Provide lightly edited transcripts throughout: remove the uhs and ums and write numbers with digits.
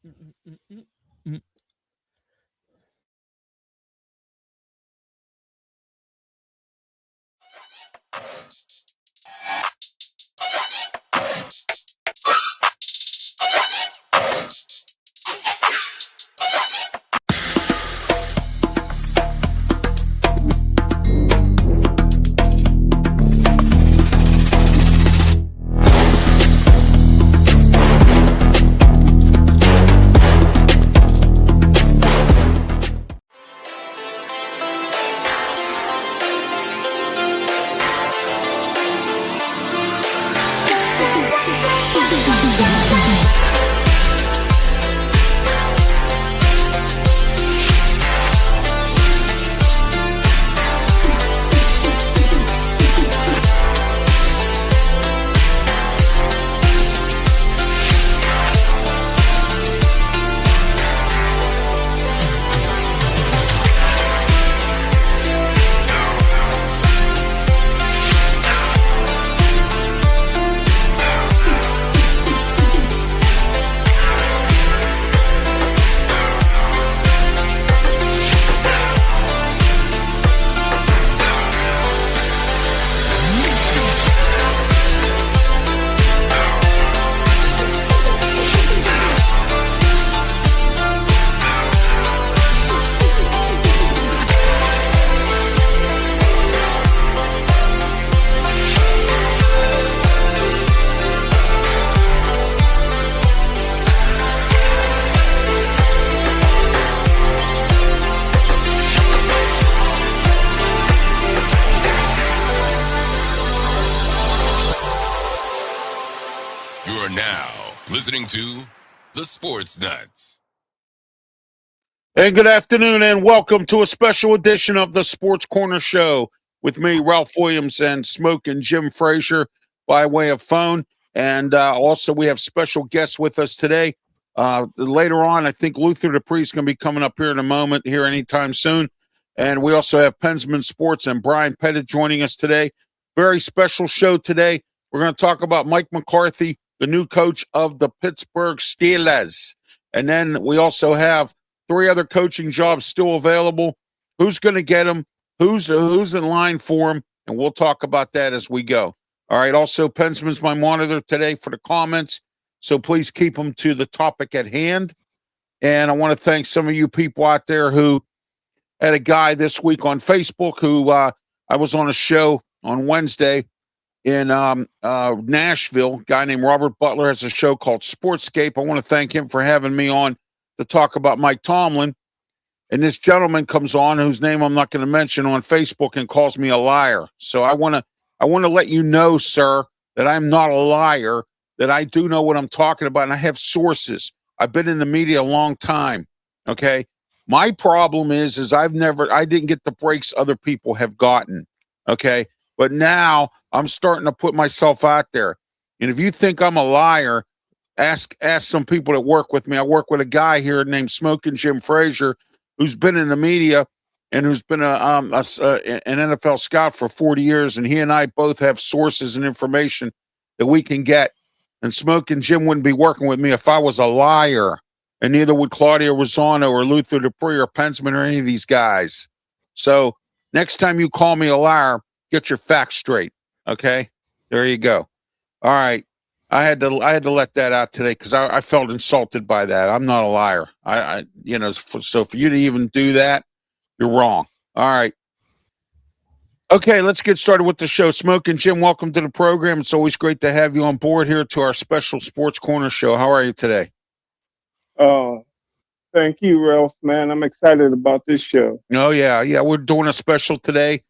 Mm, mm, mm, mm. You are now listening to The Sports Nuts. And good afternoon, and welcome to a special edition of the Sports Corner Show with me, Ralph Williams, and Smoking Jim Frazier by way of phone. And also, we have special guests with us today. Later on, I think Luther Dupree is going to be coming up here in a moment, here anytime soon. And we also have Pensman Sports and Brian Pettit joining us today. Very special show today. We're going to talk about Mike McCarthy, the new coach of the Pittsburgh Steelers. And then we also have 3 other coaching jobs still available. Who's going to get them? Who's in line for them? And we'll talk about that as we go. All right. Also, Pensman's my monitor today for the comments, so please keep them to the topic at hand. And I want to thank some of you people out there who had a guy this week on Facebook who I was on a show on Wednesday in Nashville. A guy named Robert Butler has a show called Sportscape. I want to thank him for having me on to talk about Mike Tomlin. And this gentleman comes on, whose name I'm not going to mention, on Facebook and calls me a liar. So I want to let you know, sir, that I'm not a liar, that I do know what I'm talking about, and I have sources. I've been in the media a long time, okay? My problem is I didn't get the breaks other people have gotten, okay? But now I'm starting to put myself out there. And if you think I'm a liar, ask some people that work with me. I work with a guy here named Smoking Jim Frazier, who's been in the media and who's been an NFL scout for 40 years. And he and I both have sources and information that we can get. And Smoking Jim wouldn't be working with me if I was a liar. And neither would Claudio Rosano or Luther Dupree or Pensman or any of these guys. So next time you call me a liar, get your facts straight. Okay? There you go. All right. I had to let that out today because I felt insulted by that. I'm not a liar. So for you to even do that, you're wrong. All right. Okay, let's get started with the show. Smoking Jim, welcome to the program. It's always great to have you on board here to our special Sports Corner show. How are you today? Thank you, Ralph, man. I'm excited about this show. Oh, yeah. Yeah, we're doing a special today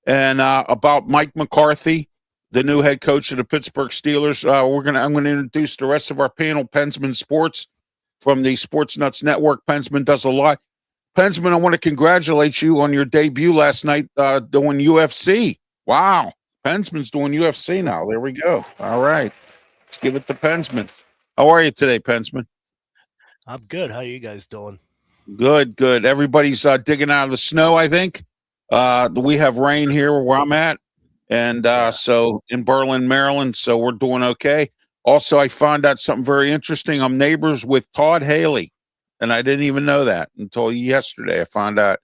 and about Mike McCarthy, the new head coach of the Pittsburgh Steelers. I'm going to introduce the rest of our panel, Pensman Sports from the Sports Nuts Network. Pensman does a lot. Pensman, I want to congratulate you on your debut last night doing UFC. Wow. Pensman's doing UFC now. There we go. All right. Let's give it to Pensman. How are you today, Pensman? I'm good. How are you guys doing? Good. Everybody's digging out of the snow, I think. We have rain here where I'm at. And so in Berlin, Maryland, so we're doing okay. Also, I found out something very interesting. I'm neighbors with Todd Haley, and I didn't even know that until yesterday. I found out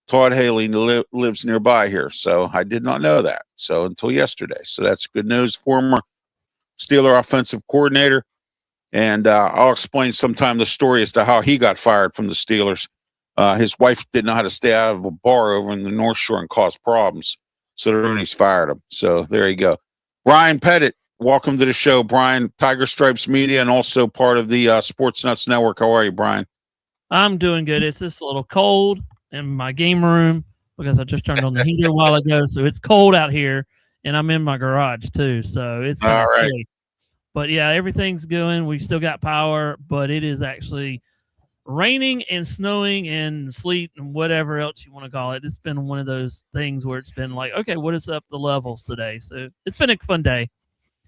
Todd Haley lives nearby here, so I did not know that. So until yesterday, so that's good news. Former Steeler offensive coordinator, and I'll explain sometime the story as to how he got fired from the Steelers. His wife didn't know how to stay out of a bar over in the North Shore and cause problems, so the Rooney's fired him. So there you go. Brian Pettit, welcome to the show, Brian. Tiger Stripes Media and also part of the Sports Nuts Network. How are you, Brian? I'm doing good. It's just a little cold in my game room because I just turned on the heater a while ago, so it's cold out here, and I'm in my garage too, so it's kind of chilly. But yeah, everything's going. We still got power, but it is actually raining and snowing and sleet and whatever else you want to call it. It's been one of those things where it's been like, okay, what is up the levels today? So it's been a fun day.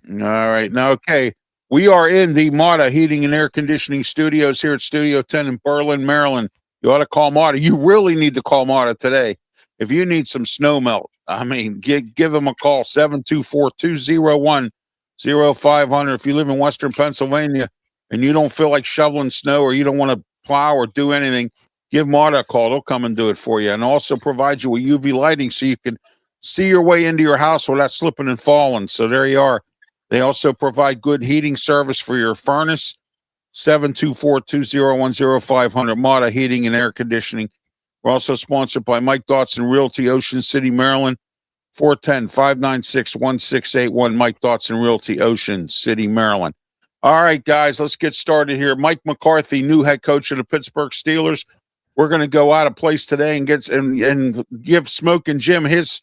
All right. Now, okay. We are in the Mata Heating and Air Conditioning Studios here at Studio 10 in Berlin, Maryland. You ought to call Mata. You really need to call Mata today. If you need some snow melt, I mean, give them a call, 724-201-0500. If you live in Western Pennsylvania and you don't feel like shoveling snow or you don't want to plow or do anything, give Mata a call. They'll come and do it for you, and also provide you with UV lighting so you can see your way into your house without slipping and falling. So there you are. They also provide good heating service for your furnace. 724-201-0500. Mata Heating and Air Conditioning. We're also sponsored by Mike Dotson Realty, Ocean City, Maryland. 410-596-1681. Mike Dotson Realty, Ocean City, Maryland. All right, guys, let's get started here. Mike McCarthy, new head coach of the Pittsburgh Steelers. We're going to go out of place today and give Smoking Jim he's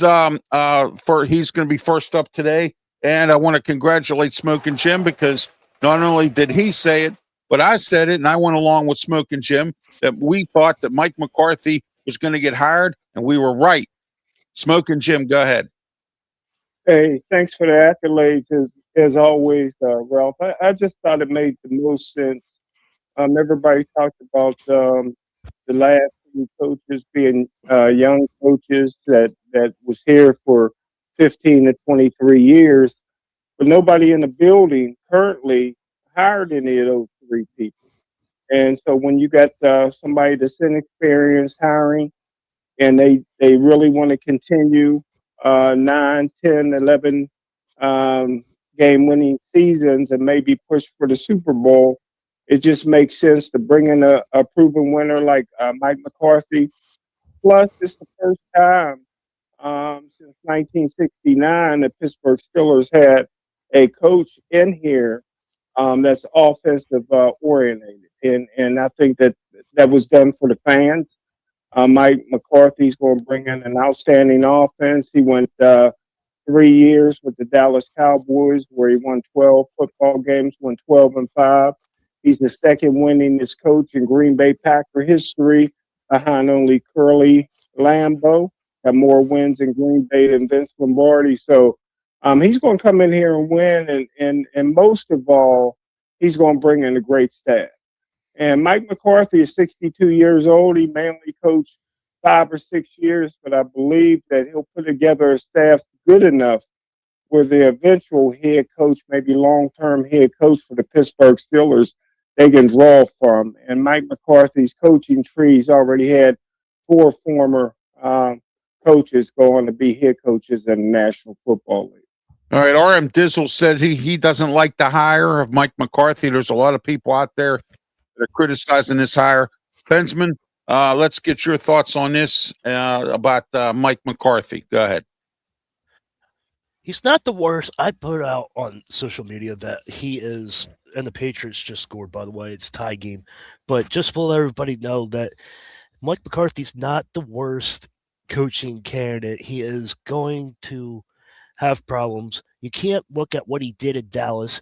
going to be first up today. And I want to congratulate Smoking Jim because not only did he say it, but I said it, and I went along with Smoking Jim that we thought that Mike McCarthy was going to get hired, and we were right. Smoking Jim, go ahead. Hey, thanks for the accolades as always, Ralph. I just thought it made the most sense. Everybody talked about the last few coaches being young coaches that was here for 15 to 23 years, but nobody in the building currently hired any of those three people. And so when you got somebody that's inexperienced hiring and they really want to continue 9, 10, 11 game winning seasons and maybe push for the Super Bowl, it just makes sense to bring in a proven winner like Mike McCarthy. Plus, it's the first time since 1969 the Pittsburgh Steelers had a coach in here that's offensive oriented. And I think that was done for the fans. Mike McCarthy's going to bring in an outstanding offense. He went 3 years with the Dallas Cowboys where he won 12 football games, won 12-5. He's the second winningest coach in Green Bay Packer history, behind only Curly Lambeau. Have more wins in Green Bay than Vince Lombardi. So he's going to come in here and win. And most of all, he's going to bring in a great staff. And Mike McCarthy is 62 years old. He mainly coached 5 or 6 years, but I believe that he'll put together a staff good enough where the eventual head coach, maybe long-term head coach for the Pittsburgh Steelers, they can draw from. And Mike McCarthy's coaching tree's already had 4 former coaches go on to be head coaches in the National Football League. All right, R.M. Dizzle says he doesn't like the hire of Mike McCarthy. There's a lot of people out there that are criticizing this hire. Bensman, let's get your thoughts on this about Mike McCarthy. Go ahead. He's not the worst. I put out on social media that he is, and the Patriots just scored, by the way. It's a tie game. But just to let everybody know that Mike McCarthy's not the worst coaching candidate. He is going to have problems. You can't look at what he did in Dallas.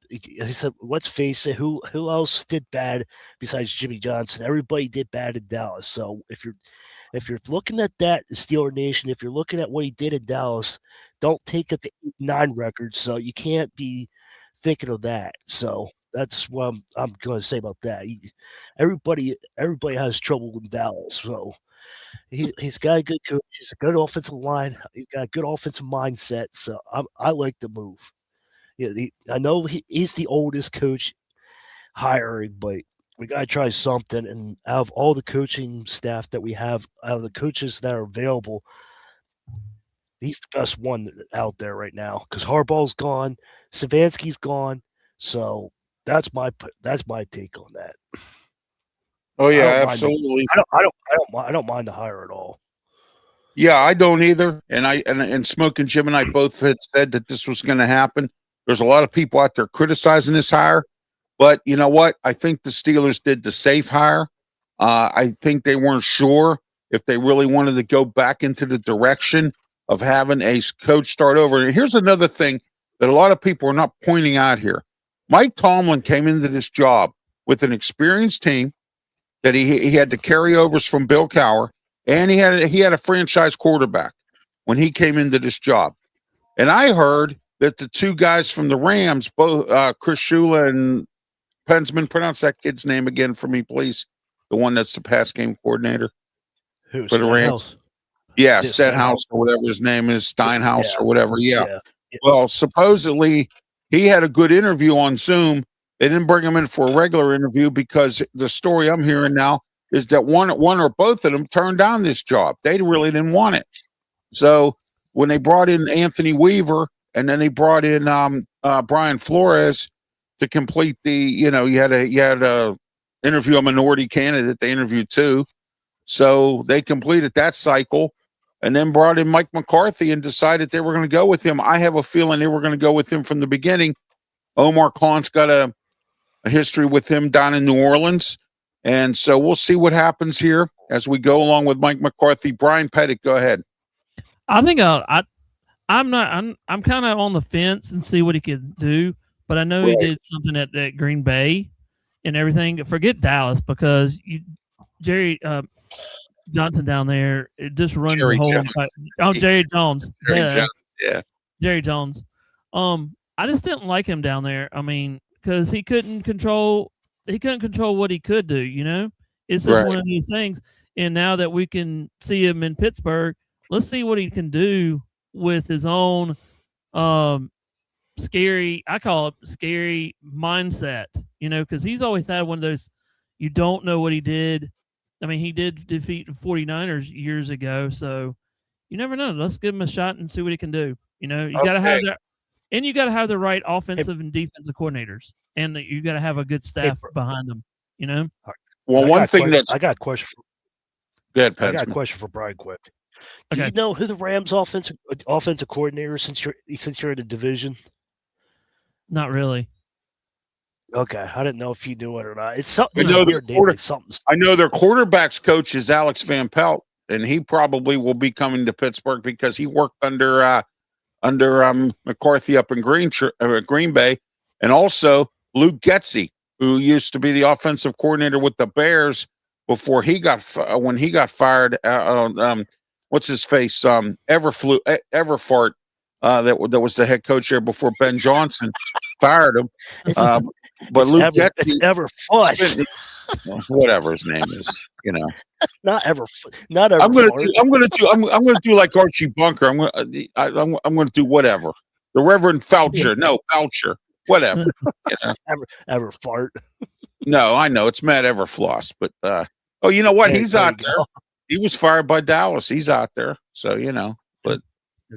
He said, let's face it, who else did bad besides Jimmy Johnson? Everybody did bad in Dallas. So if you're looking at that, Steeler Nation, if you're looking at what he did in Dallas, don't take it the 8-9 record. So you can't be thinking of that. So that's what I'm going to say about that. Everybody has trouble in Dallas. So he's got a good coach. He's a good offensive line. He's got a good offensive mindset. So I like the move. Yeah, I know he's the oldest coach hiring, but we got to try something. And out of all the coaching staff that we have, out of the coaches that are available, he's the best one out there right now because Harbaugh's gone, Savansky's gone. So that's my take on that. Oh I yeah, don't mind absolutely. I don't mind the hire at all. Yeah, I don't either. And Smoking Jim and I both had said that this was going to happen. There's a lot of people out there criticizing this hire, but you know what? I think the Steelers did the safe hire. I think they weren't sure if they really wanted to go back into the direction of having a coach start over. And here's another thing that a lot of people are not pointing out here. Mike Tomlin came into this job with an experienced team that he had the carryovers from Bill Cowher, and he had a franchise quarterback when he came into this job. And I heard that the two guys from the Rams, both Chris Shula and Pensman, pronounce that kid's name again for me, please. The one that's the pass game coordinator Who, for the Rams. Stenhouse? Yeah, Stenhouse or whatever his name is, Steinhaus or whatever. Yeah. Yeah. Well, supposedly he had a good interview on Zoom. They didn't bring him in for a regular interview because the story I'm hearing now is that one or both of them turned down this job. They really didn't want it. So when they brought in Anthony Weaver and then they brought in Brian Flores to complete the, you had a interview a minority candidate. They interviewed two. So they completed that cycle and then brought in Mike McCarthy and decided they were going to go with him. I have a feeling they were going to go with him from the beginning. Omar Khan's got a history with him down in New Orleans. And so we'll see what happens here as we go along with Mike McCarthy. Brian Pettit, go ahead. I think I'm kind of on the fence and see what he could do, but I know he did something at Green Bay and everything. Forget Dallas because Jerry Johnson down there, it just runs Jerry the whole Jones. Jerry Jones. Jerry Jones, yeah. Jerry Jones. I just didn't like him down there. I mean, because he couldn't control what he could do, It's just one of these things. And now that we can see him in Pittsburgh, let's see what he can do with his own scary, I call it scary mindset, because he's always had one of those, you don't know what he did. I mean, he did defeat the 49ers years ago, so you never know. Let's give him a shot and see what he can do. You got to have that, and you got to have the right offensive and defensive coordinators, and you got to have a good staff behind them. Well, one thing I got a question. Go ahead, I got a question for Brian quick. Do you know who the Rams offensive coordinator is since you're in the division? Not really. Okay, I didn't know if you knew it or not. It's something. I know their quarterbacks coach is Alex Van Pelt, and he probably will be coming to Pittsburgh because he worked under McCarthy up in Green Bay, and also Luke Getsy, who used to be the offensive coordinator with the Bears before he got fired. What's his face? Everfart. That was the head coach there before Ben Johnson fired him. But Luke Getsy, Everfart, whatever his name is, not ever. Not ever. I'm gonna do like Archie Bunker. I'm gonna do whatever. The Reverend Foucher, whatever. Ever fart. No, I know it's Matt Everfloss, but you know what? He's out there. He was fired by Dallas. He's out there, so But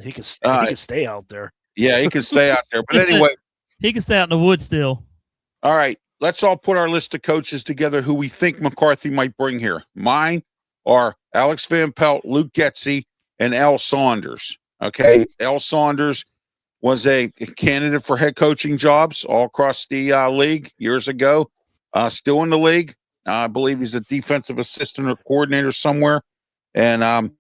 he can stay out there. Yeah, he can stay out there. But anyway, he can stay out in the woods still. All right, let's all put our list of coaches together who we think McCarthy might bring here. Mine are Alex Van Pelt, Luke Getsy, and Al Saunders. Okay, Al Saunders was a candidate for head coaching jobs all across the league years ago. Still in the league. I believe he's a defensive assistant or coordinator somewhere. And,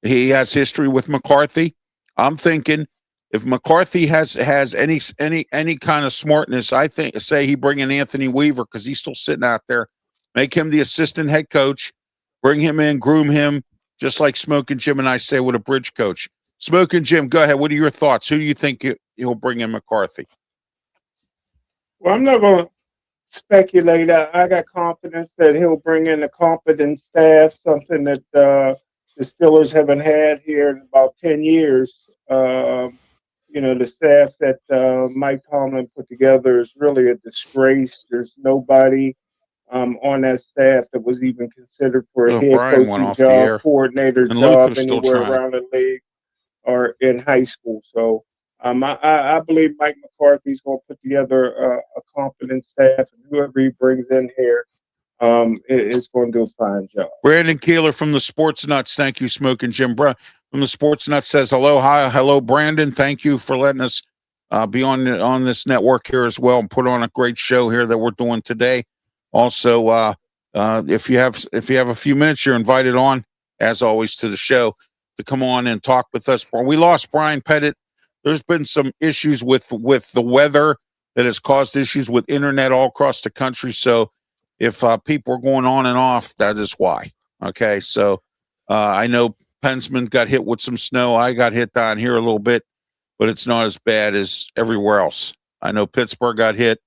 he has history with McCarthy. I'm thinking if McCarthy has any kind of smartness, say he bring in Anthony Weaver because he's still sitting out there, make him the assistant head coach, bring him in, groom him, just like Smoking Jim and I say with a bridge coach. Smoking Jim, go ahead. What are your thoughts? Who do you think he'll bring in McCarthy? Well, I'm not going to speculate. I got confidence that he'll bring in a competent staff, something that the Steelers haven't had here in about 10 years. the staff that Mike Tomlin put together is really a disgrace. There's nobody on that staff that was even considered for a Oh, head Brian went coaching off the job, air. coordinator And job Luther's still anywhere trying. around the league or in high school. So I believe Mike McCarthy's going to put together a competent staff, and whoever he brings in here is going to do a fine job. Brandon Keeler from the Sports Nuts. Thank you, Smoking Jim. From the Sports Nuts says hello. Hi, hello, Brandon. Thank you for letting us be on this network here as well and put on a great show here that we're doing today. Also, if you have a few minutes, you're invited on, as always, to the show to come on and talk with us. We lost Brian Pettit. There's been some issues with the weather that has caused issues with internet all across the country. So if people are going on and off, that is why. Okay, so I know Pensman got hit with some snow. I got hit down here a little bit, but it's not as bad as everywhere else. I know Pittsburgh got hit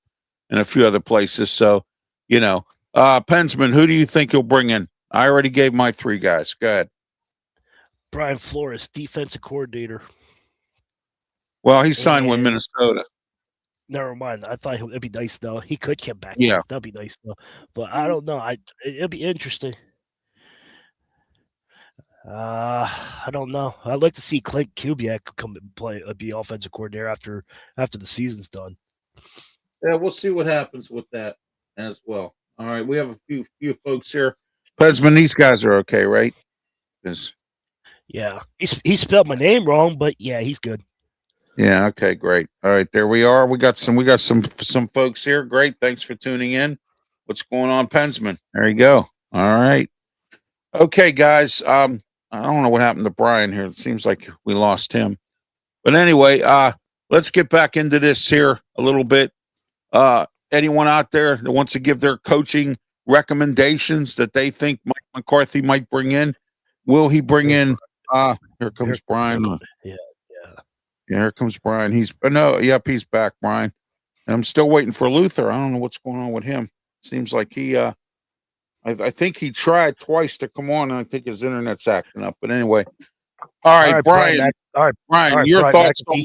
and a few other places. So, Pensman, who do you think you'll bring in? I already gave my 3 guys. Go ahead. Brian Flores, defensive coordinator. Well, he signed with Minnesota. Never mind. I thought it'd be nice though. He could come back. Yeah, that'd be nice though. But I don't know. It'd be interesting. I don't know. I'd like to see Clint Kubiak come and play, be offensive coordinator after the season's done. Yeah, we'll see what happens with that as well. All right, we have a few folks here. Pensman, these guys are okay, right? Yeah, he spelled my name wrong, but yeah, he's good. Yeah. Okay. Great. All right. There we are. We got some folks here. Great. Thanks for tuning in. What's going on, Pensman? There you go. All right. Okay, guys. I don't know what happened to Brian here. It seems like we lost him. But anyway, let's get back into this here a little bit. Anyone out there that wants to give their coaching recommendations that they think Mike McCarthy might bring in? Will he bring in? Here comes Brian. Yeah. Yeah, here comes Brian. He's back, Brian. And I'm still waiting for Luther. I don't know what's going on with him. Seems like he I think he tried twice to come on, and I think his internet's acting up. But anyway. All right, Brian. Brian, your Brian thoughts on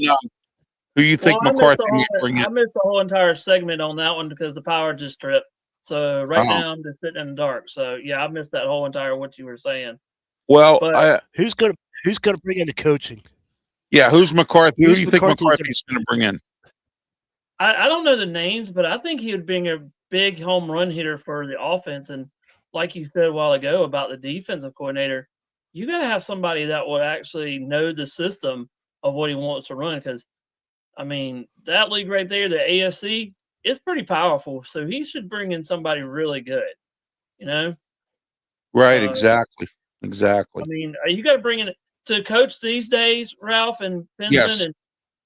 who you think McCarthy might bring in? I missed the whole entire segment on that one because the power just tripped. So now I'm just sitting in the dark. So yeah, I missed that whole entire what you were saying. Well, who's gonna bring in the coaching? Yeah, who's McCarthy? Who do you think McCarthy's going to bring in? I don't know the names, but I think he would bring a big home run hitter for the offense. And like you said a while ago about the defensive coordinator, you got to have somebody that will actually know the system of what he wants to run. Because, I mean, that league right there, the AFC, it's pretty powerful. So he should bring in somebody really good, Right, exactly. I mean, you got to bring in to coach these days, Ralph and Benjamin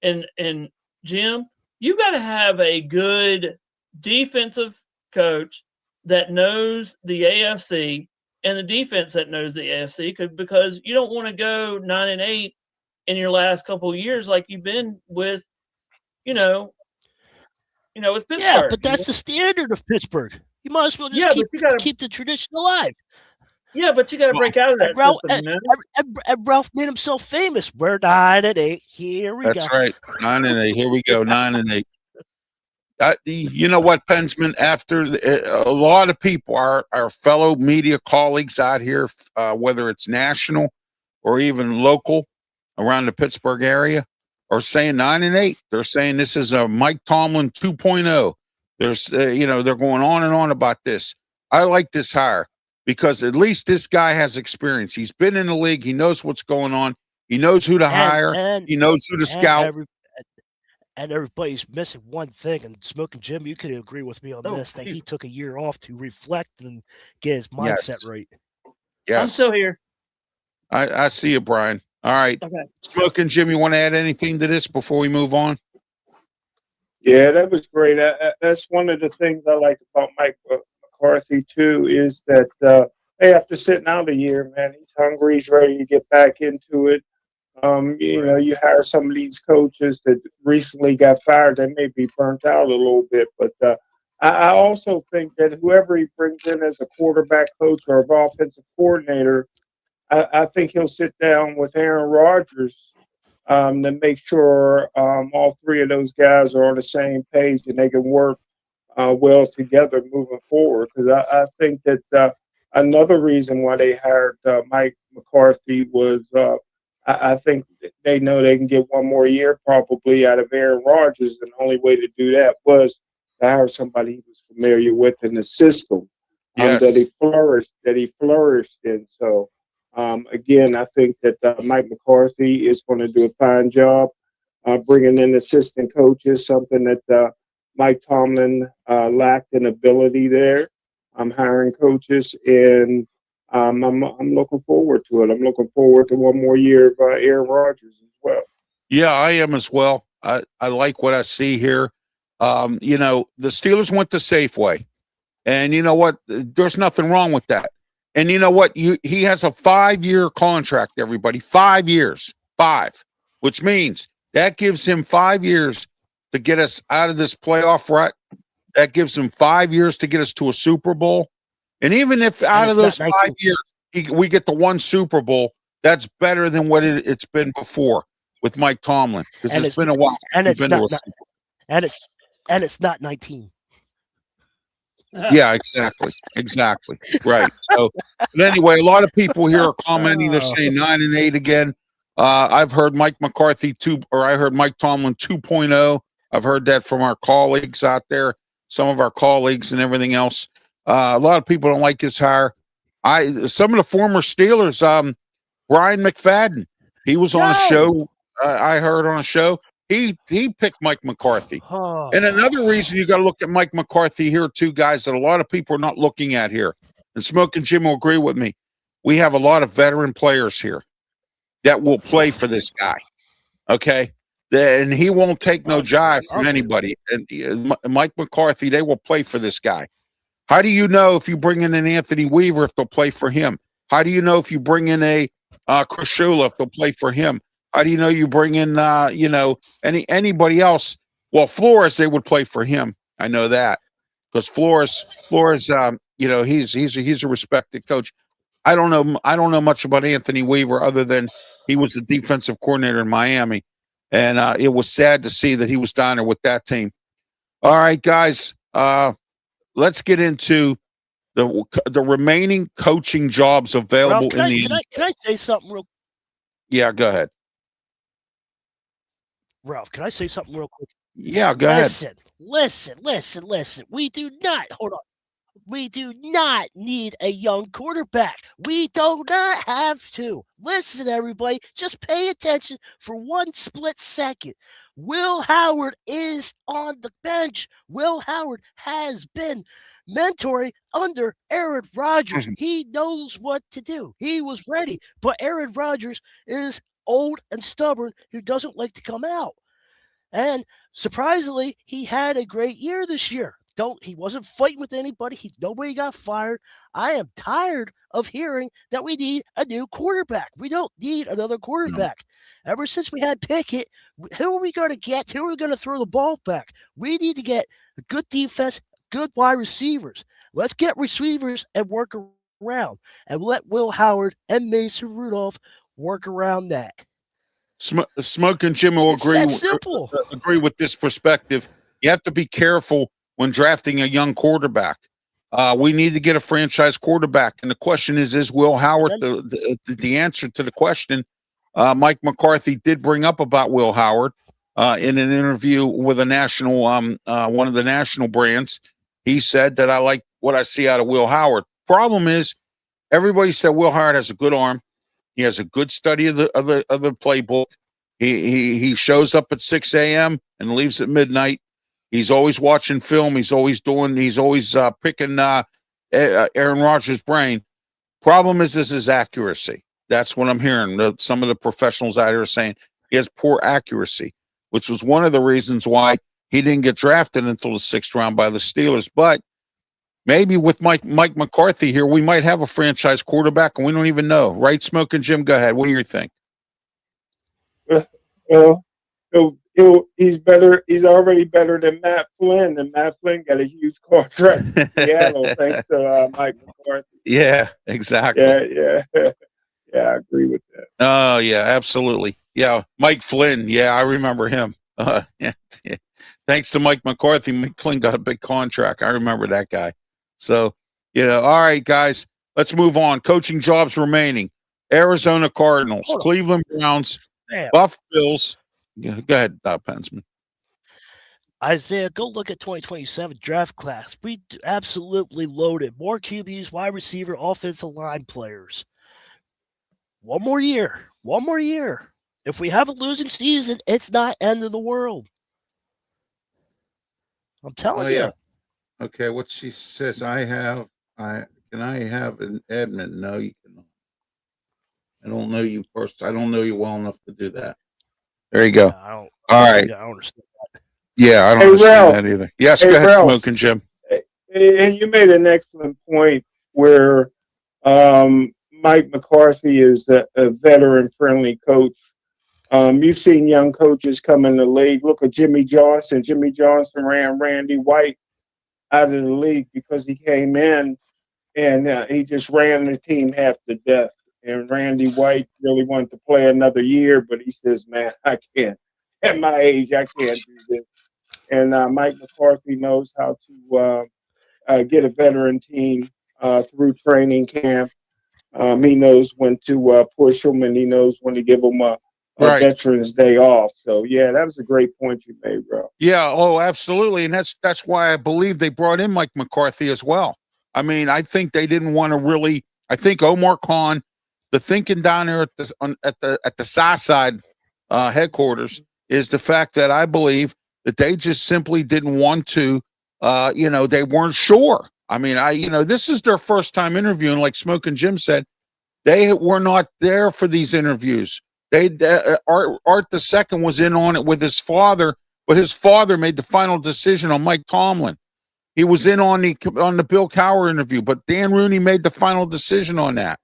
and Jim. You got to have a good defensive coach that knows the AFC and the defense that knows the AFC, because you don't want to go 9-8 in your last couple of years like you've been with, with Pittsburgh. Yeah, but that's the standard of Pittsburgh. You might as well just keep the tradition alive. Yeah, but you got to break out of that system, and Ralph made himself famous. We're 9-8. Here we go. That's right. 9-8. Here we go. 9-8. You know what, Pensman? After a lot of people, our fellow media colleagues out here, whether it's national or even local around the Pittsburgh area, are saying 9-8. They're saying this is a Mike Tomlin 2.0. There's, they're going on and on about this. I like this hire, because at least this guy has experience. He's been in the league. He knows what's going on. He knows who to hire. He knows who to scout. And everybody's missing one thing. And Smoking Jim, you could agree with me on this, that he took a year off to reflect and get his mindset right. Yes. I'm still here. I see you, Brian. All right. Okay. Smoking Jim, you want to add anything to this before we move on? Yeah, that was great. That's one of the things I like about Mike McCarthy too, is that hey, after sitting out a year, man, he's hungry. He's ready to get back into it. You hire some of these coaches that recently got fired, they may be burnt out a little bit. But I also think that whoever he brings in as a quarterback coach or an offensive coordinator, I think he'll sit down with Aaron Rodgers to make sure all three of those guys are on the same page and they can work well together moving forward. Because I think that another reason why they hired Mike McCarthy was I think they know they can get one more year probably out of Aaron Rodgers, and the only way to do that was to hire somebody he was familiar with in the system that he flourished in. So again, I think that Mike McCarthy is going to do a fine job bringing in assistant coaches, something that Mike Tomlin lacked in ability there. I'm hiring coaches, and I'm looking forward to it. I'm looking forward to one more year of Aaron Rodgers as well. Yeah, I am as well. I like what I see here. You know, the Steelers went to Safeway, and you know what? There's nothing wrong with that. And you know what? He has a 5-year contract, everybody. 5 years. 5. Which means that gives him 5 years to get us out of this playoff rut. That gives him 5 years to get us to a Super Bowl. And even if out of those 5 years we get the one Super Bowl, that's better than what it's been before with Mike Tomlin. Because it's been a while since we've been to a Super Bowl. And it's not 19. Yeah, exactly. Right. So, but anyway, a lot of people here are commenting. They're saying 9-8 again. I've heard Mike McCarthy I heard Mike Tomlin 2.0. I've heard that from our colleagues out there, some of our colleagues and everything else. A lot of people don't like his hire. Some of the former Steelers, Brian McFadden, he was on a show. I heard on a show. He picked Mike McCarthy. And another reason you got to look at Mike McCarthy here, too, guys, that a lot of people are not looking at here. And Smoke and Jim will agree with me. We have a lot of veteran players here that will play for this guy. Okay? And he won't take no jive from anybody. And Mike McCarthy, they will play for this guy. How do you know if you bring in an Anthony Weaver if they'll play for him? How do you know if you bring in a Chris Shula if they'll play for him? How do you know you bring in anybody else? Well, Flores, they would play for him. I know that because Flores, he's a respected coach. I don't know much about Anthony Weaver other than he was the defensive coordinator in Miami, and it was sad to see that he was down there with that team. All right, guys, let's get into the remaining coaching jobs available Ralph, in the. Can I say something real? Yeah, go ahead. Ralph, can I say something real quick? Yeah, go ahead. Listen. We do not need a young quarterback. We do not have to. Listen, everybody, just pay attention for one split second. Will Howard is on the bench. Will Howard has been mentoring under Aaron Rodgers. He knows what to do. He was ready, but Aaron Rodgers is old and stubborn who doesn't like to come out. And surprisingly, he had a great year this year. He wasn't fighting with anybody. Nobody got fired. I am tired of hearing that we need a new quarterback. We don't need another quarterback. No. Ever since we had Pickett, who are we going to get? Who are we going to throw the ball back? We need to get a good defense, good wide receivers. Let's get receivers and work around, and let Will Howard and Mason Rudolph work around that. Smoke and Jim will agree with this perspective. You have to be careful when drafting a young quarterback. We need to get a franchise quarterback. And the question is Will Howard the answer to the question? Mike McCarthy did bring up about Will Howard in an interview with a national, one of the national brands. He said that I like what I see out of Will Howard. Problem is, everybody said Will Howard has a good arm. He has a good study of the playbook. He shows up at 6 a.m. and leaves at midnight. He's always watching film. He's always picking Aaron Rodgers' brain. Problem is his accuracy. That's what I'm hearing. Some of the professionals out here are saying he has poor accuracy, which was one of the reasons why he didn't get drafted until the 6th round by the Steelers. But maybe with Mike McCarthy here, we might have a franchise quarterback, and we don't even know. Right, Smoke and Jim? Go ahead. What do you think? He's better. He's already better than Matt Flynn, and Matt Flynn got a huge contract in Seattle thanks to Mike McCarthy. Yeah, exactly. Yeah, I agree with that. Oh, yeah, absolutely. Yeah, Mike Flynn. Yeah, I remember him. Yeah. Thanks to Mike McCarthy, Mike Flynn got a big contract. I remember that guy. So, all right, guys, let's move on. Coaching jobs remaining. Arizona Cardinals, Cleveland Browns, Buff Bills. Go ahead, Pensman. Isaiah, go look at 2027 draft class. We absolutely loaded. More QBs, wide receiver, offensive line players. One more year. If we have a losing season, it's not end of the world. I'm telling you. Okay, what she says, can I have an admin? No, you cannot. I don't know you personally. I don't know you well enough to do that. There you go. Yeah, all right. Yeah, I don't understand that. Yeah, I don't understand that either. Yes, go ahead, Smoking Jim. And you made an excellent point where Mike McCarthy is a veteran-friendly coach. You've seen young coaches come in the league. Look at Jimmy Johnson. Jimmy Johnson ran Randy White out of the league because he came in and he just ran the team half to death. And Randy White really wanted to play another year, but he says, man, I can't. At my age, I can't do this. And Mike McCarthy knows how to get a veteran team through training camp. He knows when to push them, and he knows when to give them a Veterans Day off. So, yeah, that was a great point you made, bro. Yeah, oh, absolutely. And that's why I believe they brought in Mike McCarthy as well. I mean, I think they didn't want to really – I think Omar Khan, the thinking down there at the Southside headquarters is the fact that I believe that they just simply didn't want to they weren't sure. I mean, this is their first time interviewing, like Smoking Jim said. They were not there for these interviews. Art II was in on it with his father, but his father made the final decision on Mike Tomlin. He was in on the Bill Cowher interview, but Dan Rooney made the final decision on that.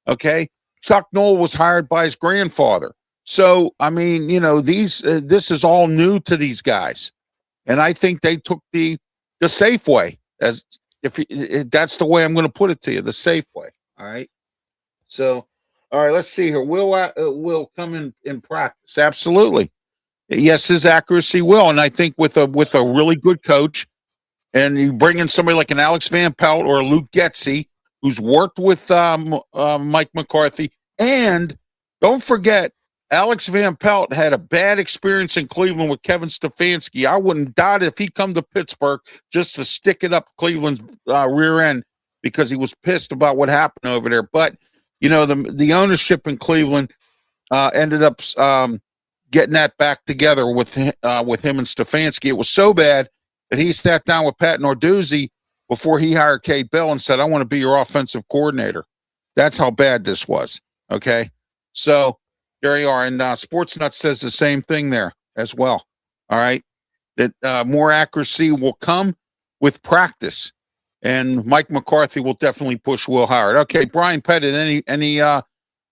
Okay, Chuck Noll was hired by his grandfather. So I mean, this is all new to these guys, and I think they took the safe way, as if that's the way I'm going to put it to you, the safe way. All right. So, all right, let's see here. Will come in practice? Absolutely. Yes, his accuracy will, and I think with a really good coach, and you bring in somebody like an Alex Van Pelt or a Luke Getsy, who's worked with Mike McCarthy, and don't forget, Alex Van Pelt had a bad experience in Cleveland with Kevin Stefanski. I wouldn't doubt if he'd come to Pittsburgh just to stick it up Cleveland's rear end because he was pissed about what happened over there. But the ownership in Cleveland ended up getting that back together with him and Stefanski. It was so bad that he sat down with Pat Narduzzi before he hired Kate Bell and said, "I want to be your offensive coordinator." That's how bad this was. Okay, so there you are, and Sportsnut says the same thing there as well. All right, that more accuracy will come with practice. And Mike McCarthy will definitely push Will Howard. Okay, Brian Pettit, any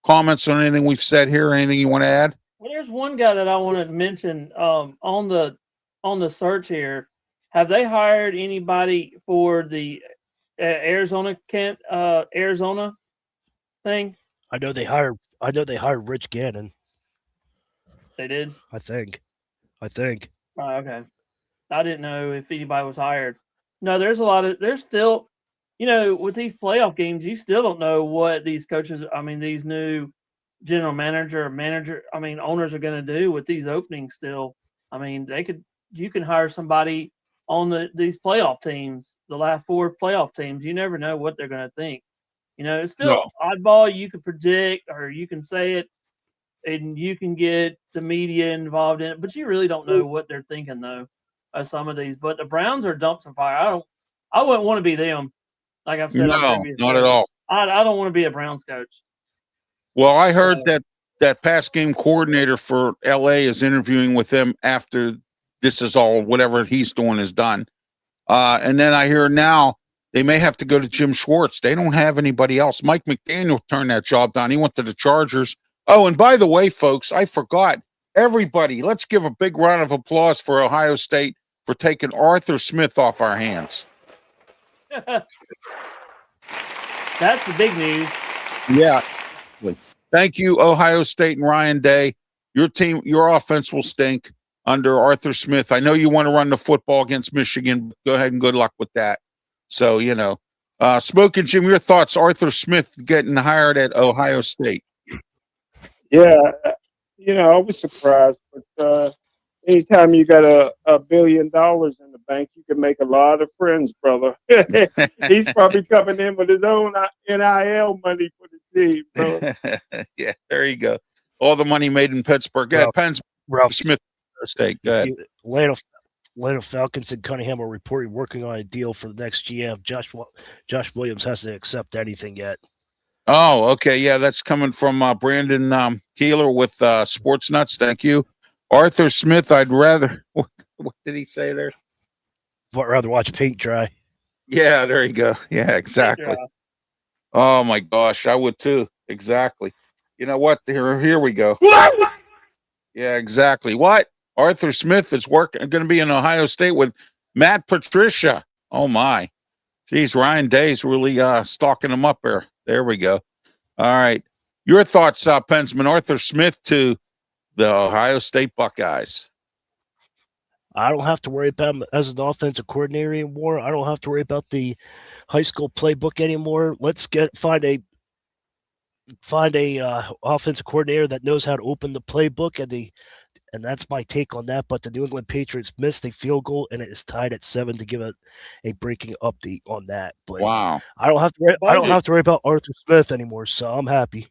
comments on anything we've said here? Anything you want to add? Well, there's one guy that I wanted to mention on the search here. Have they hired anybody for the Arizona thing? I know they hired Rich Gannon. They did? I think. Oh, okay. I didn't know if anybody was hired. No, there's still, with these playoff games, you still don't know what these coaches, these new general manager, owners are going to do with these openings still. I mean, you can hire somebody on these playoff teams, the last 4 playoff teams. You never know what they're going to think. It's still oddball. You can predict or you can say it and you can get the media involved in it, but you really don't know what they're thinking though. Some of these, but the Browns are dumpster fire. I wouldn't want to be them. Like I've said, no, not at all. I don't want to be a Browns coach. Well, I heard that pass game coordinator for LA is interviewing with them after this is all, whatever he's doing is done. And then I hear now they may have to go to Jim Schwartz. They don't have anybody else. Mike McDaniel turned that job down. He went to the Chargers. Oh, and by the way, folks, I forgot. Everybody, let's give a big round of applause for Ohio State for taking Arthur Smith off our hands. That's the big news. Yeah. Thank you, Ohio State and Ryan Day. your team, your offense will stink under Arthur Smith. I know you want to run the football against Michigan. Go ahead and good luck with that. So, Smoking Jim, your thoughts, Arthur Smith getting hired at Ohio State? Yeah, I was surprised, but anytime you got $1 billion in the bank, you can make a lot of friends, brother. He's probably coming in with his own NIL money for the team, brother. Yeah, there you go. All the money made in Pittsburgh. Go ahead, Ralph Smith State. Go ahead. Atlanta Falcons and Cunningham are reporting working on a deal for the next GM. Josh Williams hasn't accepted anything yet. Oh, okay. Yeah, that's coming from Brandon Keeler with Sports Nuts. Thank you. Arthur Smith, I'd rather. What did he say there? I'd rather watch paint dry. Yeah, there you go. Yeah, exactly. Oh, my gosh. I would too. Exactly. You know what? Here we go. Yeah, exactly. What? Arthur Smith is going to be in Ohio State with Matt Patricia. Oh, my. Geez, Ryan Day's really stalking him up there. There we go. All right. Your thoughts, Pensman, Arthur Smith to the Ohio State Buckeyes. I don't have to worry about him as an offensive coordinator anymore. I don't have to worry about the high school playbook anymore. Let's find a offensive coordinator that knows how to open the playbook, and that's my take on that. But the New England Patriots missed a field goal, and it is tied at 7 to give a breaking update on that. But wow, I don't have to worry about Arthur Smith anymore, so I'm happy.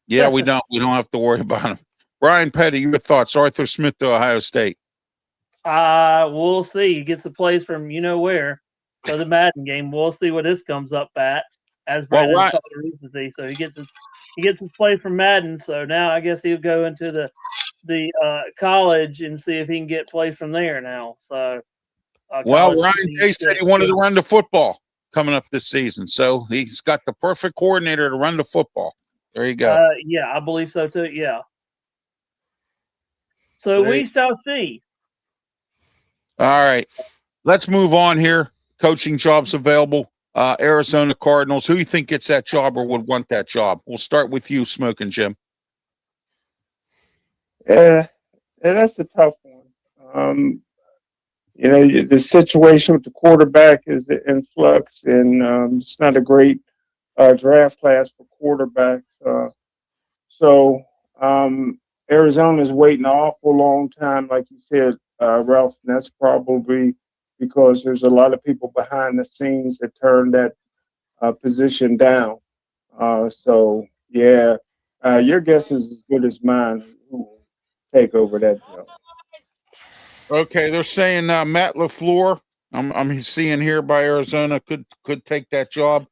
Yeah, we don't have to worry about him. Brian Petty, your thoughts? Arthur Smith to Ohio State. We'll see. He gets the plays from where for the Madden game. We'll see what this comes up at. As Brandon saw the recency, so he gets his plays from Madden. So now I guess he'll go into the college and see if he can get plays from there now. So, Ryan Day said he wanted to run the football coming up this season, so he's got the perfect coordinator to run the football. There you go. Yeah, I believe so too. Yeah. So we shall see. All right, let's move on here. Coaching jobs available. Arizona Cardinals. Who do you think gets that job or would want that job? We'll start with you, Smoking Jim. Yeah, that's a tough one. The situation with the quarterback is in flux, and it's not a great draft class for quarterbacks. So Arizona's waiting an awful long time, like you said, Ralph, and that's probably because there's a lot of people behind the scenes that turn that position down. Your guess is as good as mine. Who will take over that job? Okay, they're saying Matt LaFleur. I'm seeing here by Arizona could take that job,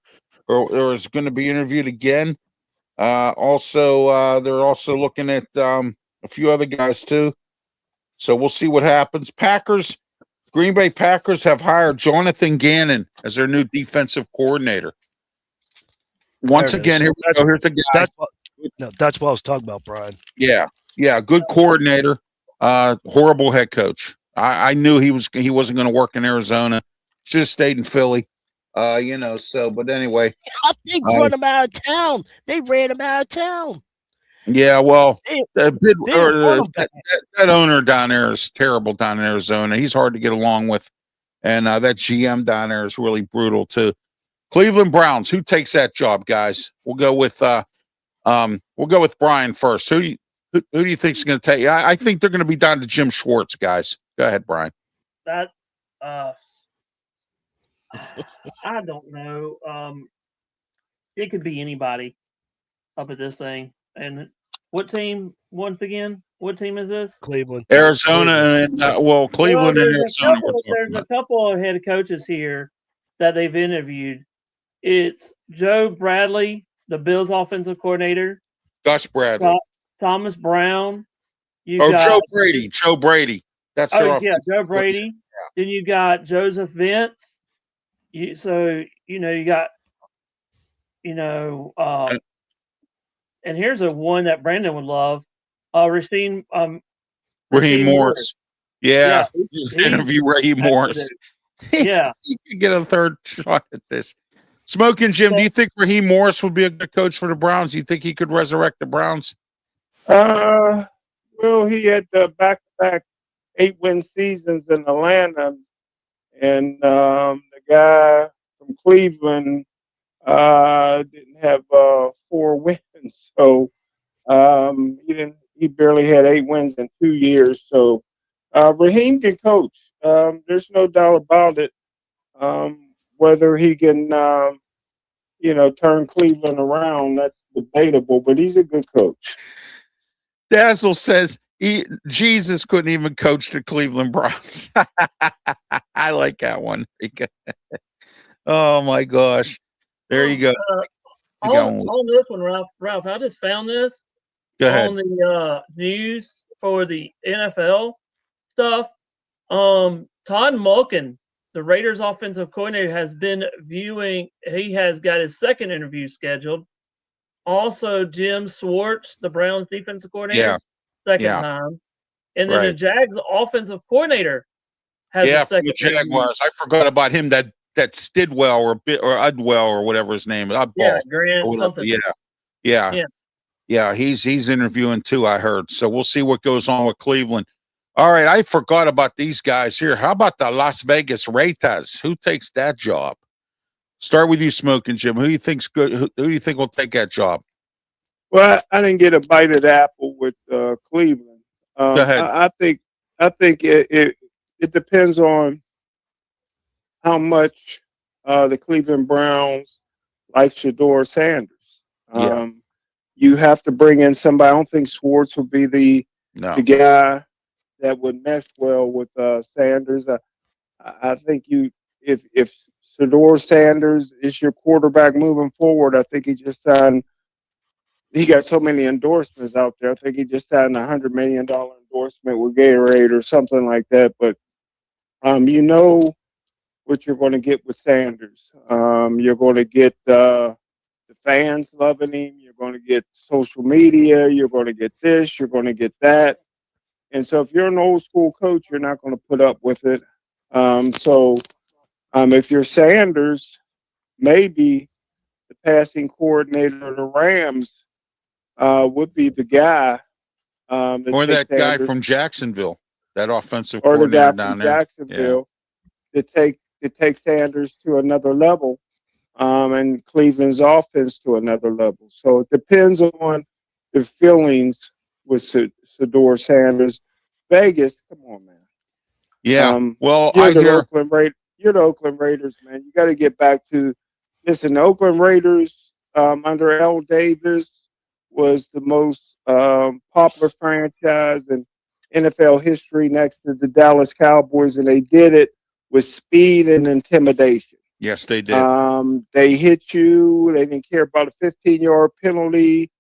or is going to be interviewed again. They're also looking at a few other guys too. So we'll see what happens. Green Bay Packers have hired Jonathan Gannon as their new defensive coordinator. Once again, here we go. Here's a guy. That's what I was talking about, Brian. Yeah, good coordinator. Horrible head coach. I knew he wasn't going to work in Arizona. Should have stayed in Philly. But anyway. They run him out of town. They ran him out of town. Yeah, well, that owner down there is terrible down in Arizona. He's hard to get along with. And that GM down there is really brutal too. Cleveland Browns, who takes that job, guys? We'll go with Brian first. Who do you think is going to take? I think they're going to be down to Jim Schwartz, guys. Go ahead, Brian. I don't know. It could be anybody up at this thing. And what team? Once again, what team is this? Cleveland, Arizona, and Cleveland and Arizona. There's a couple of head coaches here that they've interviewed. It's Joe Bradley, the Bills offensive coordinator. Gus Bradley. Thomas Brown. Joe Brady. Joe Brady. That's Joe Brady. Yeah. Then you got Joseph Vince. You got and here's one that Brandon would love. Raheem Morris. Yeah. Interview Raheem Morris. Yeah. You could get a third shot at this. Smoking Jim, do you think Raheem Morris would be a good coach for the Browns? Do you think he could resurrect the Browns? Well, he had the back-to-back 8-win seasons in Atlanta, and the guy from Cleveland didn't have 4 wins, so he barely had 8 wins in 2 years. So Raheem can coach. There's no doubt about it. Whether he can, turn Cleveland around, that's debatable. But he's a good coach. Dazzle says Jesus couldn't even coach the Cleveland Browns. I like that one. Oh my gosh. There you go. On this one, Ralph, I just found this Go ahead. on the news for the NFL stuff. Todd Monken, the Raiders offensive coordinator, has been viewing. He has got his second interview scheduled. Also, Jim Schwartz, the Browns defensive coordinator, second time. And then the Jags offensive coordinator has a second the Jaguars. I forgot about him. That Stidwell or Udwell or whatever his name is. Grant something. Yeah. He's interviewing too, I heard. So we'll see what goes on with Cleveland. All right, I forgot about these guys here. How about the Las Vegas Raiders? Who takes that job? Start with you, Smoking Jim. Who do you think's good? Who do you think will take that job? Well, I didn't get a bite of the apple with Cleveland. Go ahead. I think it depends on how much the Cleveland Browns like Shedeur Sanders. You have to bring in somebody. I don't think Schwartz would be the guy that would mesh well with Sanders. I think if Shedeur Sanders is your quarterback moving forward, I think he just signed. He got so many endorsements out there. I think he just signed $100 million endorsement with Gatorade or something like that. But you know what you're going to get with Sanders. You're going to get the fans loving him. You're going to get social media. You're going to get this. You're going to get that. And so if you're an old school coach, you're not going to put up with it. If you're Sanders, maybe the passing coordinator of the Rams would be the guy. Or that guy from Jacksonville, that offensive or the coordinator guy down from there. Jacksonville to take Sanders to another level, and Cleveland's offense to another level. So it depends on the feelings with Shedeur Sanders. Vegas, come on, man. Yeah. Well, you're the Oakland Raiders, man. You got to get back to listen. The Oakland Raiders under Al Davis was the most popular franchise in NFL history, next to the Dallas Cowboys, and they did it with speed and intimidation. Yes, they did. They hit you. They didn't care about a 15-yard penalty.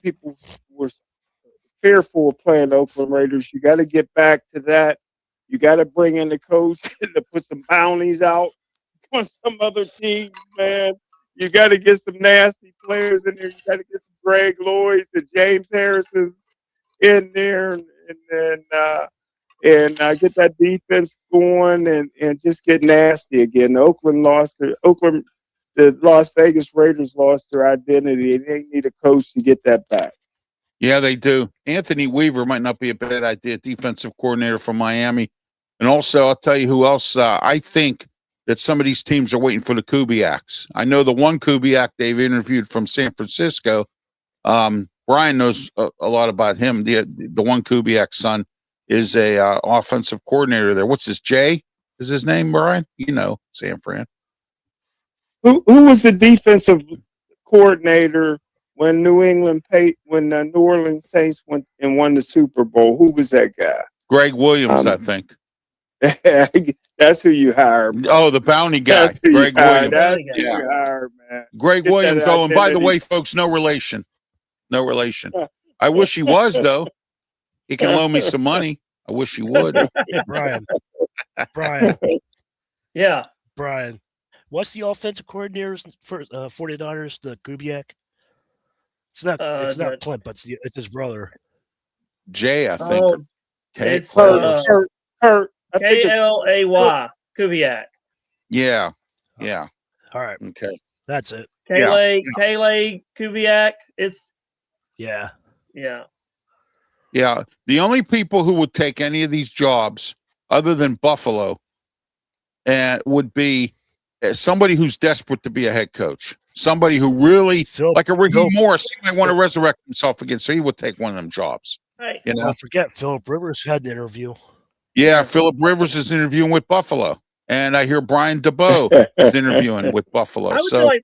People were fearful of playing the Oakland Raiders. You got to get back to that. You got to bring in the coach to put some bounties out on some other teams, man. You got to get some nasty players in there. You got to get some Greg Lloyds and James Harrisons in there, and get that defense going and just get nasty again. The Las Vegas Raiders lost their identity, and they need a coach to get that back. Yeah, they do. Anthony Weaver might not be a bad idea, defensive coordinator from Miami. And also, I'll tell you who else. I think that some of these teams are waiting for the Kubiaks. I know the one Kubiak they've interviewed from San Francisco. Brian knows a lot about him. The one Kubiak's son is a offensive coordinator there. What's his Jay? Is his name, Brian? You know, San Fran. Who was the defensive coordinator when New Orleans Saints went and won the Super Bowl? Who was that guy? Greg Williams, I think. That's who you hired. Oh, the bounty guy, Greg Williams. That's who you hired, man. Greg Williams. Oh, and by the way, folks, no relation. No relation. I wish he was, though. He can loan me some money. I wish he would. Yeah, Brian. Yeah. Brian. What's the offensive coordinator for 49ers, the Kubiak? It's not Clint, but it's his brother. Jay, I think. It's Kurt. Kalay Kubiak. Yeah. All right. Okay. That's it. Kalay Kubiak. It's yeah. Yeah. The only people who would take any of these jobs other than Buffalo would be somebody who's desperate to be a head coach. Somebody who really, like a Raheem Morris, he might want to resurrect himself again, so he would take one of them jobs. Hey, You know? Don't forget, Philip Rivers had an interview. Yeah, Philip Rivers is interviewing with Buffalo. And I hear Brian DeBoe is interviewing with Buffalo. how would you like,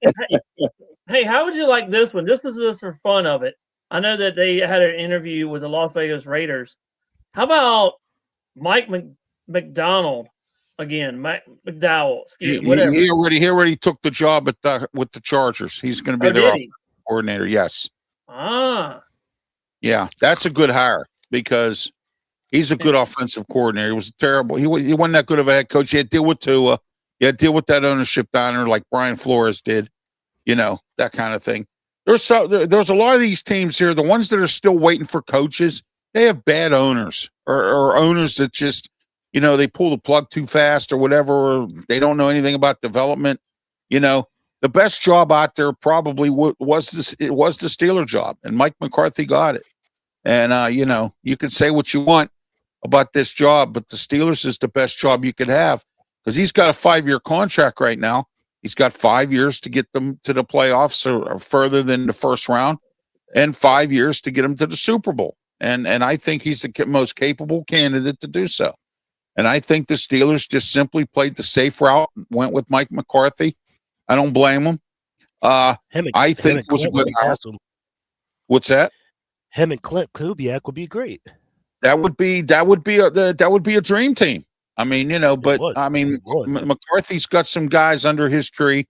hey, how would you like this one? This was just for fun of it. I know that they had an interview with the Las Vegas Raiders. How about Mike McDonald again? Mike McDowell. Whatever. He already took the job with the Chargers. He's going to be their offensive coordinator. Yes. Yeah, that's a good hire because he's a good offensive coordinator. He was terrible. He wasn't that good of a head coach. He had to deal with Tua. He had to deal with that ownership downer like Brian Flores did. You know, that kind of thing. There's a lot of these teams here, the ones that are still waiting for coaches, they have bad owners or owners that just, you know, they pull the plug too fast or whatever, or they don't know anything about development. You know, the best job out there probably was the Steeler job, and Mike McCarthy got it. And, you know, you can say what you want about this job, but the Steelers is the best job you could have because he's got a 5-year contract right now. He's got 5 years to get them to the playoffs or further than the first round and 5 years to get them to the Super Bowl. And I think he's the most capable candidate to do so. And I think the Steelers just simply played the safe route, went with Mike McCarthy. I don't blame them. I think it was a good hire. Awesome. What's that? Him and Clint Kubiak would be great. That would be a dream team. I mean, you know, but I mean, McCarthy's got some guys under his tree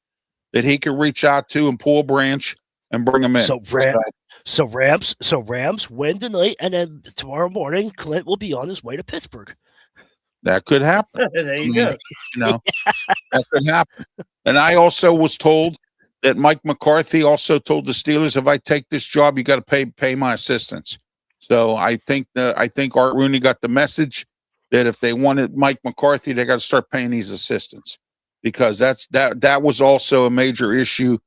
that he could reach out to and pull a branch and bring them in. So Rams win tonight, and then tomorrow morning, Clint will be on his way to Pittsburgh. That could happen. There you go. You know, that could happen. And I also was told that Mike McCarthy also told the Steelers, if I take this job, you got to pay my assistants. So I think Art Rooney got the message that if they wanted Mike McCarthy, they got to start paying these assistants because that was also a major issue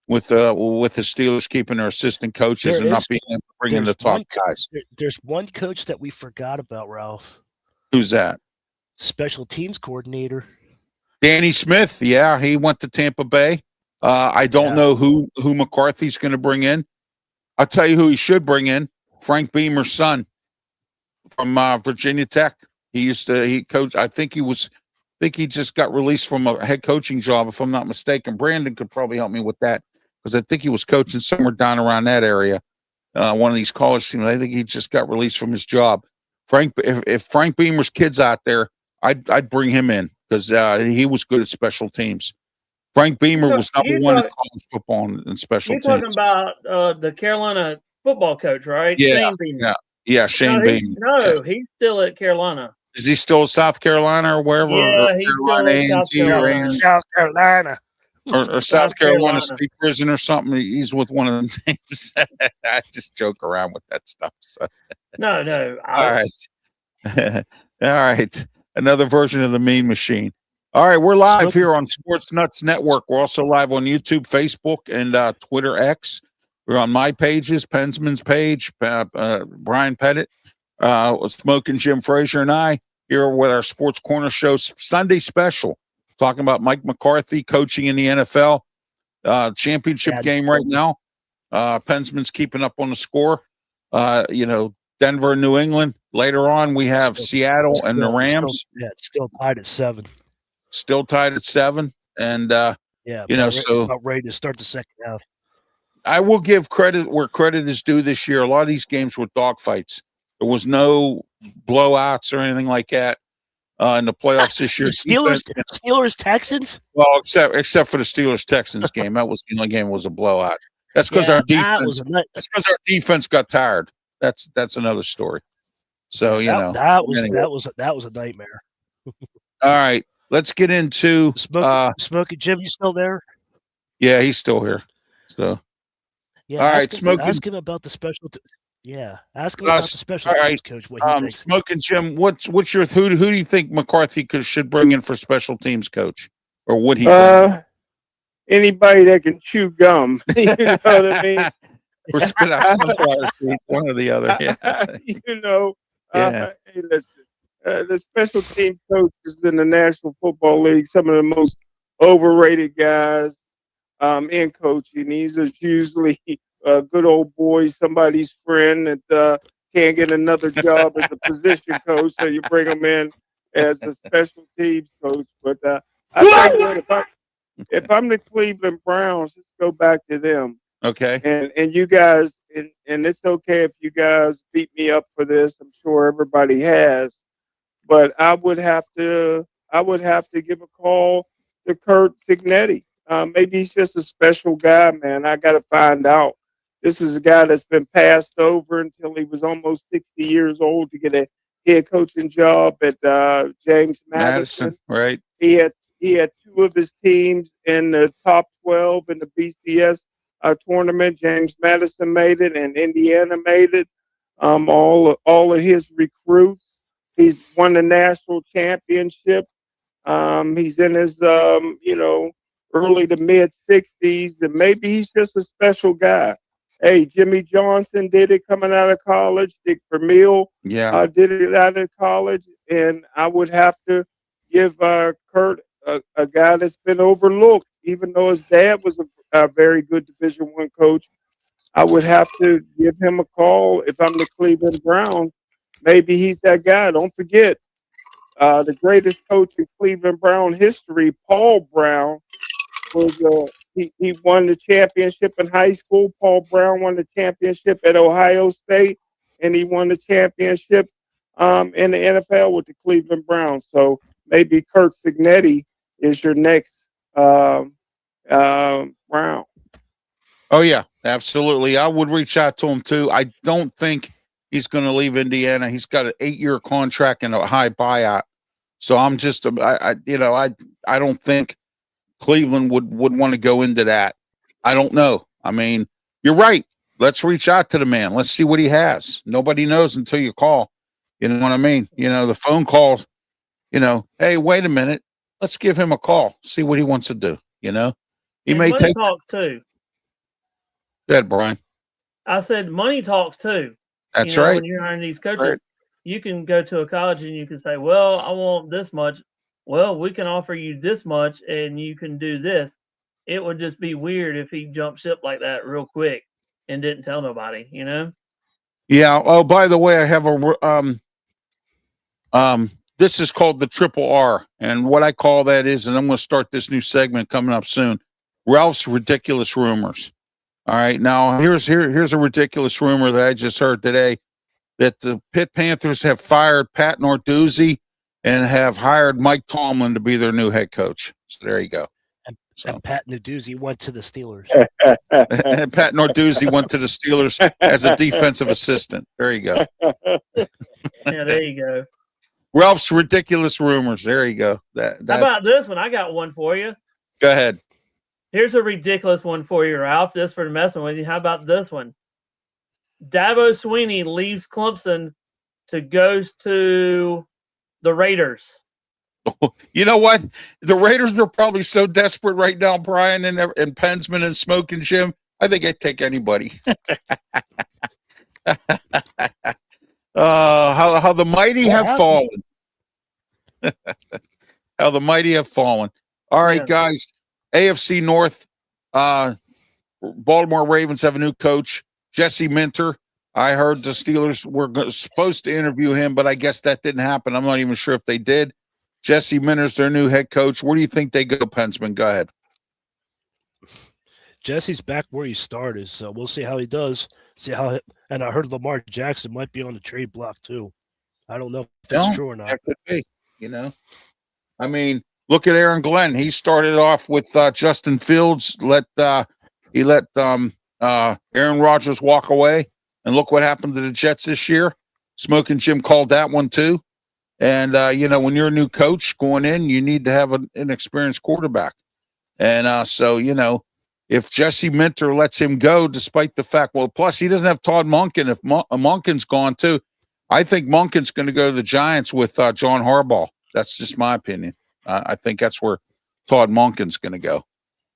with the Steelers keeping their assistant coaches and not being able to bring in the top guys. There's one coach that we forgot about, Ralph. Who's that? Special teams coordinator. Danny Smith. Yeah, he went to Tampa Bay. I don't know who McCarthy's going to bring in. I'll tell you who he should bring in. Frank Beamer's son from Virginia Tech. He coached. I think he just got released from a head coaching job, if I'm not mistaken. Brandon could probably help me with that because I think he was coaching somewhere down around that area. One of these college teams. I think he just got released from his job. If Frank Beamer's kid's out there, I'd bring him in because he was good at special teams. Frank Beamer was number one in college football in special teams. You're talking about the Carolina football coach, right? Yeah, Shane Beamer. Yeah, Shane Beamer. No, he's still at Carolina. Is he still South Carolina or wherever? Yeah, he's still in South Carolina. Or South Carolina State Prison or something. He's with one of them teams. I just joke around with that stuff. So. No. All right. All right. Another version of the Mean Machine. All right, we're live here on Sports Nuts Network. We're also live on YouTube, Facebook, and Twitter X. We're on my pages, Pensman's page, Brian Pettit, Smoking Jim Frazier, and I here with our Sports Corner Show Sunday special, talking about Mike McCarthy coaching in the NFL. Championship game right now. Pensman's keeping up on the score. Denver and New England. Later on, we have Seattle and the Rams. It's still tied at 7. Still tied at 7. And, about ready to start the second half. I will give credit where credit is due this year. A lot of these games were dogfights. There was no blowouts or anything like that in the playoffs this year. Steelers Texans? Well, except for the Steelers Texans game. That was the only game was a blowout. That's because our defense. That's because our defense got tired. That's another story. So that was a nightmare. All right, let's get into Smoking Jim. You still there? Yeah, he's still here. So yeah. All right, ask him about the special. Ask him about the special teams coach. What he thinks. Smoking Jim, what's your who do you think McCarthy should bring in for special teams coach, or would he? Anybody that can chew gum. You know what I mean? or spit out sunflower seeds, one or the other. Yeah. You know, Yeah. hey, listen, the special teams coaches in the National Football League, some of the most overrated guys in coaching. These are usually good old boys, somebody's friend that can't get another job as a position coach, so you bring them in as a special teams coach. But I think that if I'm the Cleveland Browns, let's go back to them. Okay. And you guys, and it's okay if you guys beat me up for this. I'm sure everybody has, but I would have to give a call to Curt Cignetti. Maybe he's just a special guy, man. I got to find out. This is a guy that's been passed over until he was almost 60 years old to get a head coaching job at James Madison. Right. He had two of his teams in the top 12 in the BCS tournament. James Madison made it, and Indiana made it. All of his recruits. He's won the national championship. He's in his early to mid 60s, and maybe he's just a special guy. Hey, Jimmy Johnson did it coming out of college. Dick Vermeil did it out of college, and I would have to give Curt a guy that's been overlooked, even though his dad was a very good Division I coach. I would have to give him a call if I'm the Cleveland Browns. Maybe he's that guy. Don't forget, the greatest coach in Cleveland Brown history, Paul Brown, was he won the championship in high school. Paul Brown won the championship at Ohio State, and he won the championship in the NFL with the Cleveland Browns. So maybe Curt Cignetti is your next Brown. Oh, yeah, absolutely. I would reach out to him, too. I don't think he's going to leave Indiana. He's got an 8-year contract and a high buyout. So I'm just, I don't think Cleveland would want to go into that. I don't know. I mean, you're right. Let's reach out to the man. Let's see what he has. Nobody knows until you call. You know what I mean? You know, the phone calls, hey, wait a minute. Let's give him a call. See what he wants to do. He and may take talk too. Go ahead, Brian. I said money talks too. That's right. When you're hiring these coaches, right. You can go to a college and you can say, well, I want this much. Well, we can offer you this much and you can do this. It would just be weird if he jumped ship like that real quick and didn't tell nobody, Yeah. Oh, by the way, I have this is called the Triple R. And what I call that is, and I'm going to start this new segment coming up soon, Ralph's Ridiculous Rumors. All right. Now, here's a ridiculous rumor that I just heard today, that the Pitt Panthers have fired Pat Narduzzi and have hired Mike Tomlin to be their new head coach. So there you go. And Pat Narduzzi went to the Steelers. And Pat Narduzzi went to the Steelers as a defensive assistant. There you go. Yeah, there you go. Ralph's Ridiculous Rumors. There you go. How about this one? I got one for you. Go ahead. Here's a ridiculous one for you, Ralph. Just for messing with you. How about this one? Dabo Swinney leaves Clemson to goes to the Raiders. You know what? The Raiders are probably so desperate right now, Brian and Pensman and Smoke and Jim. I think I'd take anybody. How the mighty have fallen. How the mighty have fallen. All right, guys. AFC North, Baltimore Ravens have a new coach, Jesse Minter. I heard the Steelers were supposed to interview him, but I guess that didn't happen. I'm not even sure if they did. Jesse Minter's their new head coach. Where do you think they go, Pensman? Go ahead. Jesse's back where he started, so we'll see how he does. And I heard Lamar Jackson might be on the trade block too. I don't know if that's true or not. That could be. I mean, look at Aaron Glenn. He started off with Justin Fields. He let Aaron Rodgers walk away, and look what happened to the Jets this year. Smoking Jim called that one too. And when you're a new coach going in, you need to have an experienced quarterback. And so if Jesse Minter lets him go, despite the fact, plus he doesn't have Todd Monken. If Monken's gone too, I think Monken's going to go to the Giants with John Harbaugh. That's just my opinion. I think that's where Todd Monken's going to go,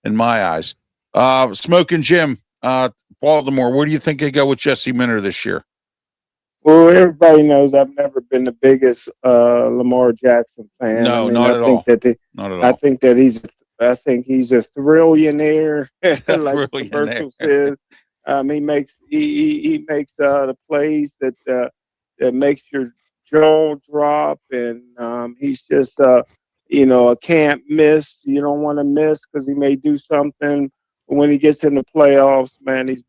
in my eyes. Smoking Jim, Baltimore. Where do you think they go with Jesse Minter this year? Well, everybody knows I've never been the biggest Lamar Jackson fan. No, I mean, not at all. Not at all. I think he's a thrillionaire, like the commercial says. He makes the plays that makes your jaw drop, and he's just a can't miss. You don't want to miss because he may do something. But when he gets in the playoffs, man, he's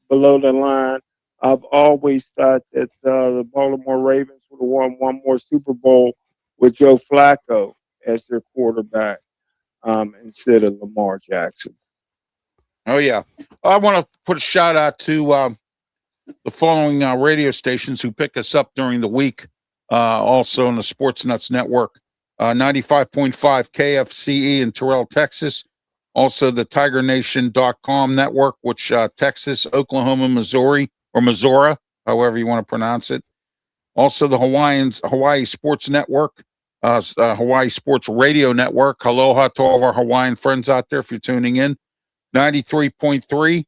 below the line. I've always thought that the Baltimore Ravens would have won one more Super Bowl with Joe Flacco as their quarterback instead of Lamar Jackson. Oh, yeah. I want to put a shout out to the following radio stations who pick us up during the week, also on the Sports Nuts Network. 95.5 KFCE in Terrell, Texas. Also the TigerNation.com network, which Texas, Oklahoma, Missouri, or Missouri, however you want to pronounce it. Also the Hawaii Sports Network, Hawaii Sports Radio Network. Aloha to all of our Hawaiian friends out there if you're tuning in. 93.3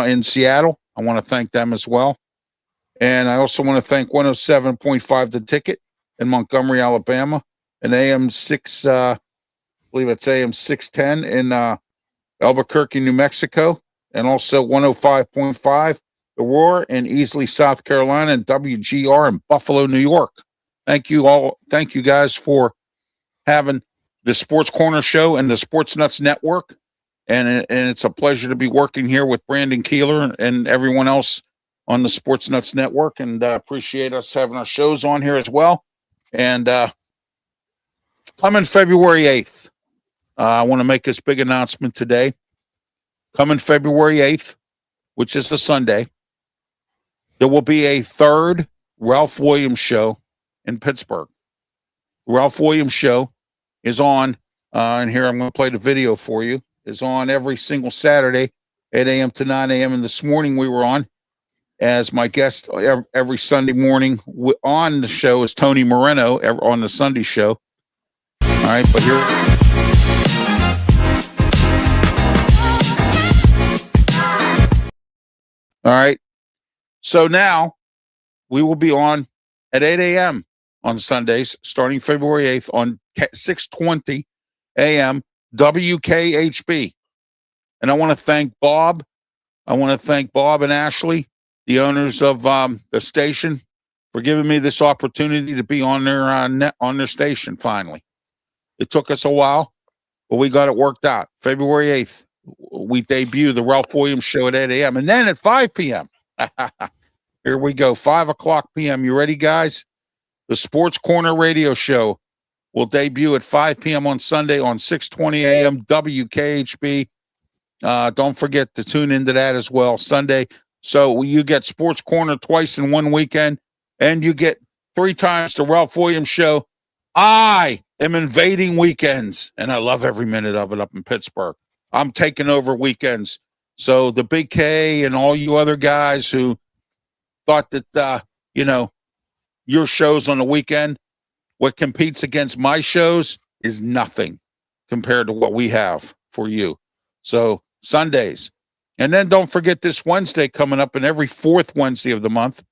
in Seattle. I want to thank them as well. And I also want to thank 107.5 The Ticket in Montgomery, Alabama, and AM 6, I believe it's AM 610 in Albuquerque, New Mexico, and also 105.5 The Roar in Easley, South Carolina, and WGR in Buffalo, New York. Thank you all. Thank you guys for having the Sports Corner Show and the Sports Nuts Network. And it's a pleasure to be working here with Brandon Keeler and everyone else on the Sports Nuts Network, and appreciate us having our shows on here as well. And coming February 8th, I want to make this big announcement today. Coming February 8th, which is a Sunday, there will be a third Ralph Williams show in Pittsburgh. Ralph Williams show is on, and here I'm going to play the video for you, is on every single Saturday, 8 a.m. to 9 a.m. And this morning we were on as my guest every Sunday morning on the show is Tony Moreno on the Sunday show. All right, but here. All right. So now we will be on at 8 a.m. on Sundays, starting February 8th on 6:20 a.m. WKHB. And I want to thank Bob. I want to thank Bob and Ashley, the owners of the station, for giving me this opportunity to be on their on their station finally. It took us a while, but we got it worked out. February 8th, we debut the Ralph Williams show at 8 a.m. And then at 5 p.m., here we go, 5 o'clock p.m. You ready, guys? The Sports Corner Radio Show will debut at 5 p.m. on Sunday on 6:20 a.m. WKHB. Don't forget to tune into that as well, Sunday. So you get Sports Corner twice in one weekend, and you get 3 times the Ralph Williams show. I am invading weekends, and I love every minute of it up in Pittsburgh. I'm taking over weekends. So the Big K and all you other guys who thought that, your shows on the weekend, what competes against my shows is nothing compared to what we have for you. So Sundays. And then don't forget this Wednesday coming up, and every 4th Wednesday of the month,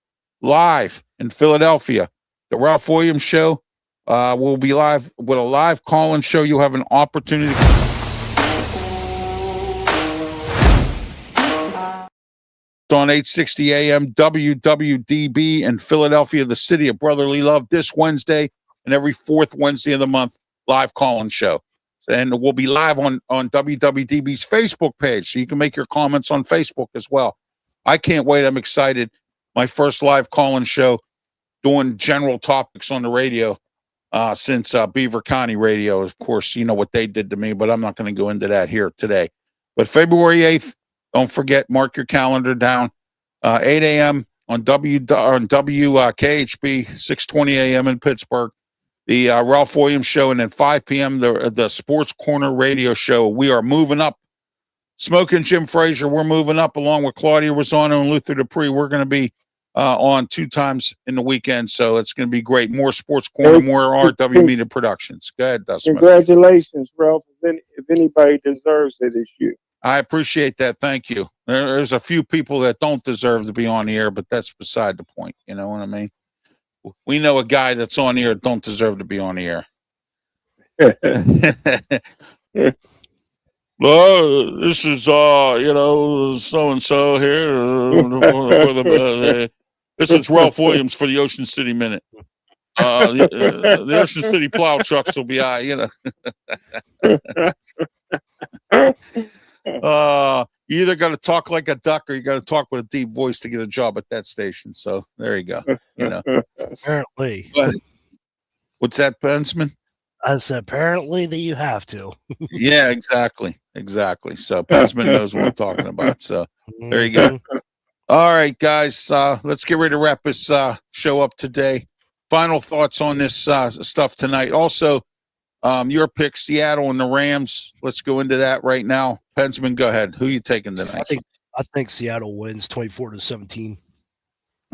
live in Philadelphia. The Ralph Williams show will be live with a live call-in show. You'll have an opportunity. It's on 860 AM WWDB in Philadelphia, the city of brotherly love, this Wednesday and every 4th Wednesday of the month, live call-in show. And we'll be live on WWDB's Facebook page, so you can make your comments on Facebook as well. I can't wait. I'm excited. My first live call-in show doing general topics on the radio since Beaver County Radio. Of course, you know what they did to me, but I'm not going to go into that here today. But February 8th, don't forget, mark your calendar down, 8 a.m. on WKHB, 6:20 a.m. in Pittsburgh. The Ralph Williams show, and then 5 p.m. the Sports Corner Radio Show. We are moving up. Smoking Jim Frazier, we're moving up along with Claudia Rosano and Luther Dupree. We're going to be on 2 times in the weekend, so it's going to be great. More Sports Corner, more RW Media Productions. Go ahead, Dustin. Congratulations, Ralph. If anybody deserves it, it's you. I appreciate that. Thank you. There's a few people that don't deserve to be on the air, but that's beside the point. You know what I mean? We know a guy that's on the air that don't deserve to be on the air. Well, this is so and so here this is Ralph Williams for the Ocean City Minute. The Ocean City plow trucks will be you either got to talk like a duck or you got to talk with a deep voice to get a job at that station. So there you go. Apparently. What's that, Bensman? I said, apparently that you have to. Yeah, exactly. So Bensman knows what I'm talking about. So there you go. All right, guys, let's get ready to wrap this show up today. Final thoughts on this stuff tonight. Also, your pick, Seattle and the Rams. Let's go into that right now. Pensman, go ahead. Who are you taking tonight? I think Seattle wins 24-17.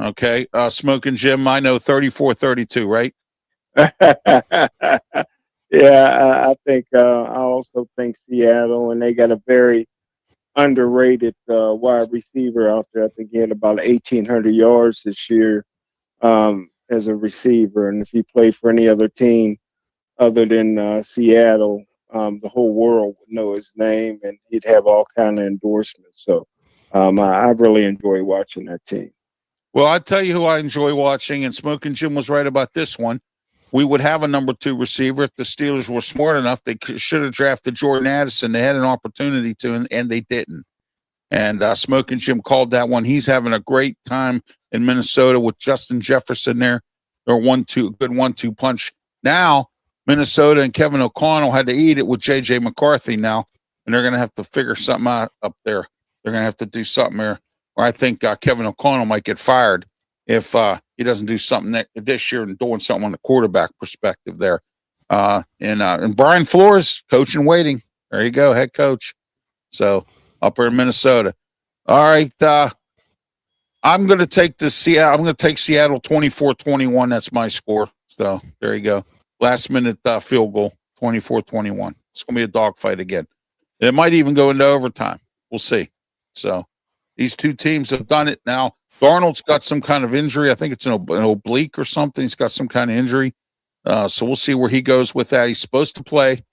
Okay. Smoking Jim, I know 34-32, right? Yeah, I think I also think Seattle, and they got a very underrated wide receiver out there. I think he had about 1,800 yards this year as a receiver, and if he played for any other team other than Seattle, the whole world would know his name, and he'd have all kind of endorsements. So I really enjoy watching that team. Well, I'll tell you who I enjoy watching, and Smoking Jim was right about this one. We would have a number 2 receiver if the Steelers were smart enough. They should have drafted Jordan Addison. They had an opportunity to, and they didn't. And Smoking Jim called that one. He's having a great time in Minnesota with Justin Jefferson there. They're good 1-2 punch. Now, Minnesota and Kevin O'Connell had to eat it with J.J. McCarthy now, and they're going to have to figure something out up there. They're going to have to do something there. Or I think Kevin O'Connell might get fired if he doesn't do something this year and doing something on the quarterback perspective there. And Brian Flores, coach in waiting. There you go, head coach. So up here in Minnesota. All right. I'm going to take Seattle. I'm going to take Seattle 24-21. That's my score. So there you go. Last minute field goal, 24-21. It's going to be a dogfight again. It might even go into overtime. We'll see. So these two teams have done it now. Darnold's got some kind of injury. I think it's an oblique or something. He's got some kind of injury. So we'll see where he goes with that. He's supposed to play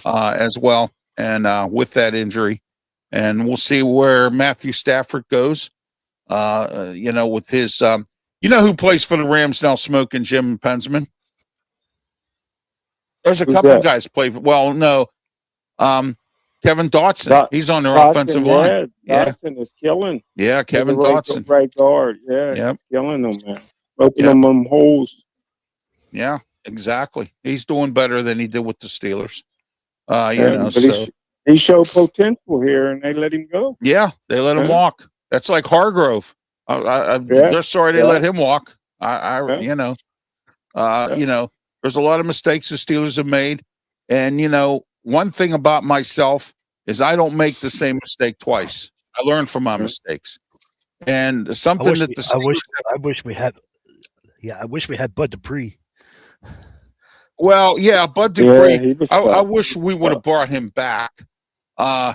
as well, and with that injury. And we'll see where Matthew Stafford goes, with his who plays for the Rams now, Smoking Jim Pensman? There's a couple of guys play. Well, no. Kevin Dotson. He's on their offensive line. Yeah, Dotson is killing. Yeah, Kevin Dotson. Right guard. Yeah, he's killing them, man. Opening them holes. Yeah, exactly. He's doing better than he did with the Steelers. He showed potential here, and they let him go. Yeah, they let him walk. That's like Hargrove. They're sorry they let him walk. There's a lot of mistakes the Steelers have made, and one thing about myself is I don't make the same mistake twice. I learn from my mistakes, and something I wish we had Bud Dupree. Well, yeah, Bud Dupree. I wish we would have brought him back. I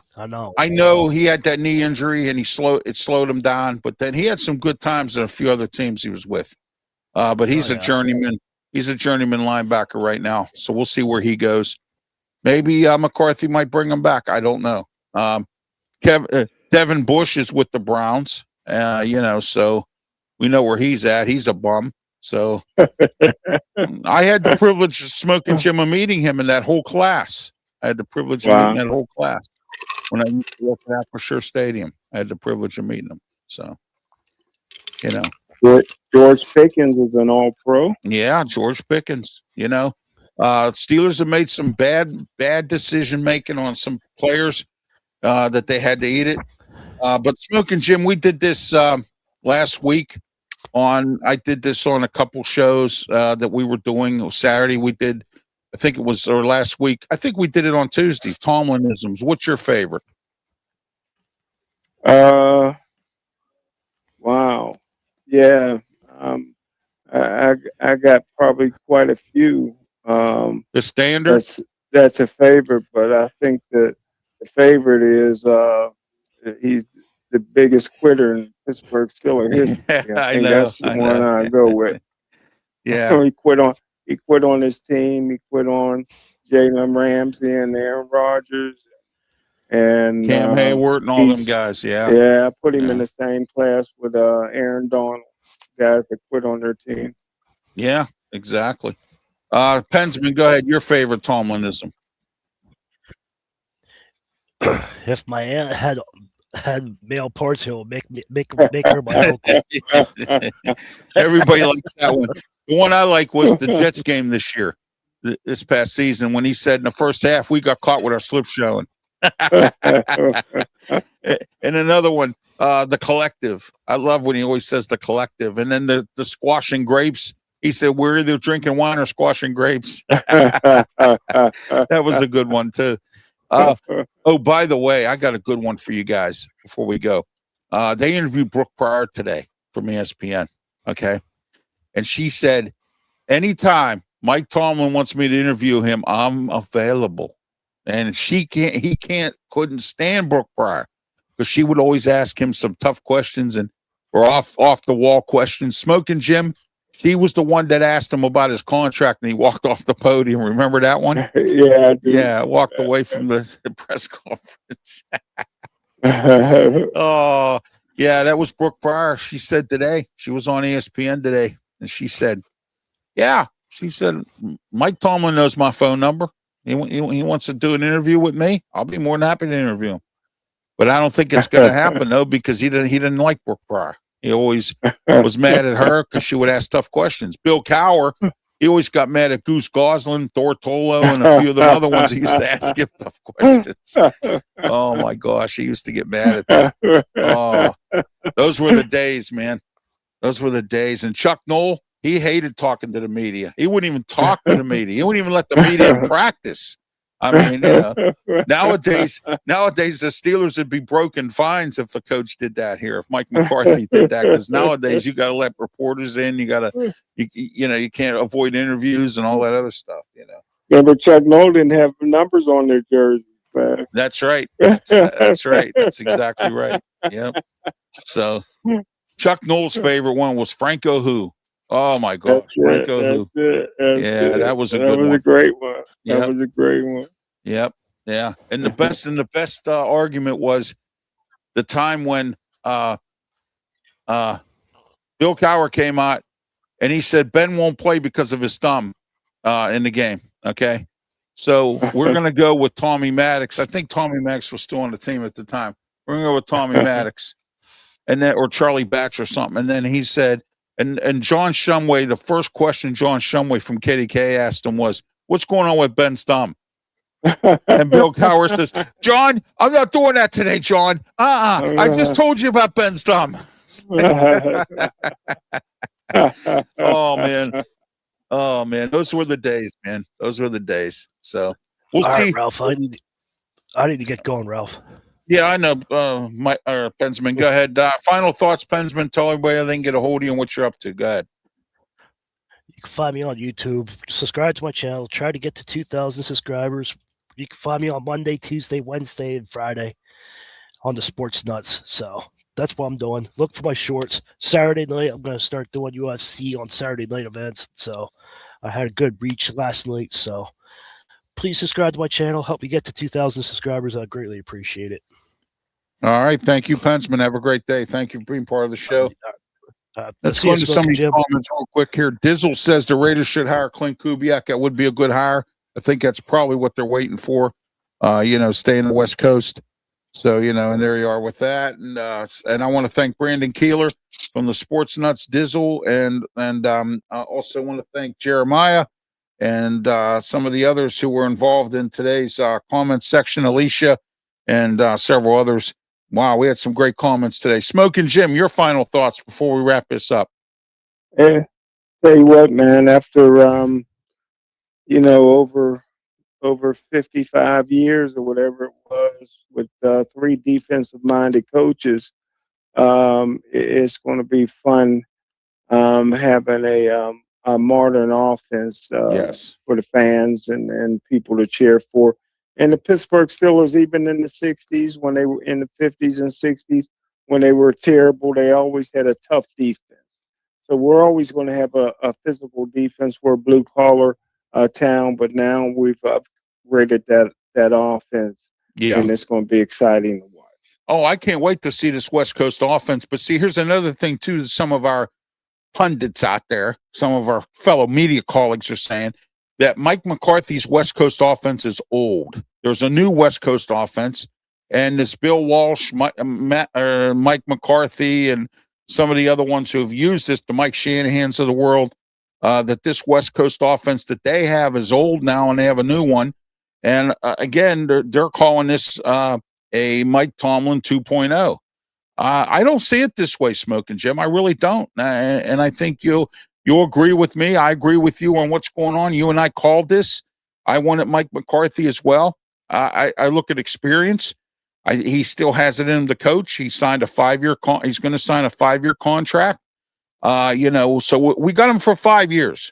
know he had that knee injury and it slowed him down, but then he had some good times in a few other teams he was with. But he's a journeyman. He's a journeyman linebacker right now. So we'll see where he goes. Maybe McCarthy might bring him back. I don't know. Devin Bush is with the Browns, so we know where he's at. He's a bum. So I had the privilege of Smoking Jim of meeting him in that whole class. I had the privilege of meeting that whole class when I used to work at Acrisure Stadium. I had the privilege of meeting them. So, George Pickens is an all-pro. Yeah, George Pickens. Steelers have made some bad decision making on some players that they had to eat it. But Smoking Jim, we did this last week. I did this on a couple shows that we were doing. Saturday we did. I think it was or last week. I think we did it on Tuesday. Tomlinisms. What's your favorite? Wow. Yeah. I got probably quite a few. The standard. That's a favorite, but I think that the favorite is he's the biggest quitter in Pittsburgh Steelers history. I think that's the one I go with. Yeah. He quit on his team. He quit on Jalen Ramsey and Aaron Rodgers and Cam Hayward and all them guys. Yeah. I put him in the same class with Aaron Donald, guys that quit on their team. Yeah, exactly. Pensman, go ahead. Your favorite Tomlinism. If my aunt had male parts, he'll make her my uncle. Everybody likes that one. The one I like was the Jets game this year, this past season, when he said in the first half we got caught with our slip showing. And another one, the collective. I love when he always says the collective. And then the squashing grapes. He said we're either drinking wine or squashing grapes. That was a good one too. Oh, by the way, I got a good one for you guys before we go. They interviewed Brooke Pryor today from ESPN. Okay. And she said, anytime Mike Tomlin wants me to interview him, I'm available. And couldn't stand Brooke Pryor because she would always ask him some tough questions or off the wall questions. Smoking Jim, she was the one that asked him about his contract and he walked off the podium. Remember that one? Yeah. Yeah. Walked away from the press conference. Oh, yeah. That was Brooke Pryor. She said today, she was on ESPN today. And she said, Mike Tomlin knows my phone number. He wants to do an interview with me. I'll be more than happy to interview him. But I don't think it's going to happen, though, because he didn't like Brooke Pryor. He always was mad at her because she would ask tough questions. Bill Cowher, he always got mad at Goose Goslin, Thortolo, and a few of the other ones he used to ask him tough questions. Oh, my gosh. He used to get mad at them. Oh, those were the days, man. Those were the days. And Chuck Noll, he hated talking to the media. He wouldn't even talk to the media. He wouldn't even let the media practice. I mean, nowadays the Steelers would be broken fines if the coach did that here, if Mike McCarthy did that, because nowadays you got to let reporters in. You got to, you can't avoid interviews and all that other stuff, Remember, Chuck Noll didn't have numbers on their jerseys, man. That's right. That's right. That's exactly right. Yep. So Chuck Noll's favorite one was Franco Who. Oh my gosh, Franco Who. That was a good one. That was a great one. Yep. That was a great one. Yep. Yeah. And the best argument was the time when Bill Cowher came out and he said Ben won't play because of his thumb in the game. Okay. So we're gonna go with Tommy Maddox. I think Tommy Maddox was still on the team at the time. We're gonna go with Tommy Maddox. And then or Charlie Batch or something. And then he said, and John Shumway, the first question John Shumway from KDK asked him was, what's going on with Ben's thumb? And Bill Cowher says, John, I'm not doing that today, John. I just told you about Ben's thumb. Oh man. Those were the days, man. Those were the days. So we'll see. Right, Ralph, I need to get going, Ralph. Yeah, I know. Pensman, go ahead. Final thoughts, Pensman. Tell everybody they can get a hold of you and what you're up to. Go ahead. You can find me on YouTube. Subscribe to my channel. Try to get to 2,000 subscribers. You can find me on Monday, Tuesday, Wednesday, and Friday on the Sports Nuts. So that's what I'm doing. Look for my shorts. Saturday night, I'm going to start doing UFC on Saturday night events. So I had a good reach last night. So please subscribe to my channel. Help me get to 2,000 subscribers. I'd greatly appreciate it. All right. Thank you, Pensman. Have a great day. Thank you for being part of the show. Let's go into some of these comments real quick here. Dizzle says the Raiders should hire Clint Kubiak. That would be a good hire. I think that's probably what they're waiting for, stay in the West Coast. So, and there you are with that. And I want to thank Brandon Keeler from the Sports Nuts, Dizzle, and I also want to thank Jeremiah and some of the others who were involved in today's comment section, Alicia and several others. Wow, we had some great comments today. Smoking Jim, your final thoughts before we wrap this up. Tell you what, man, after over 55 years or whatever it was with 3 defensive-minded coaches, it's going to be fun having a modern offense yes, for the fans and people to cheer for. And the Pittsburgh Steelers, even in the 60s, when they were in the 50s and 60s, when they were terrible, they always had a tough defense. So we're always going to have a physical defense. We're a blue-collar town, but now we've upgraded that offense, Yeah. and it's going to be exciting to watch. Oh, I can't wait to see this West Coast offense. But see, here's another thing, too, that some of our pundits out there, some of our fellow media colleagues are saying, that Mike McCarthy's West Coast offense is old. There's a new West Coast offense, and this Bill Walsh, Mike McCarthy, and some of the other ones who have used this, the Mike Shanahans of the world, that this West Coast offense that they have is old now, and they have a new one. And again, they're calling this a Mike Tomlin 2.0. I don't see it this way, Smoking Jim. I really don't, and I think you'll agree with me. I agree with you on what's going on. You and I called this. I wanted Mike McCarthy as well. I look at experience. He still has it in him to coach. He signed a 5-year. He's going to sign a 5-year contract. So we got him for 5 years.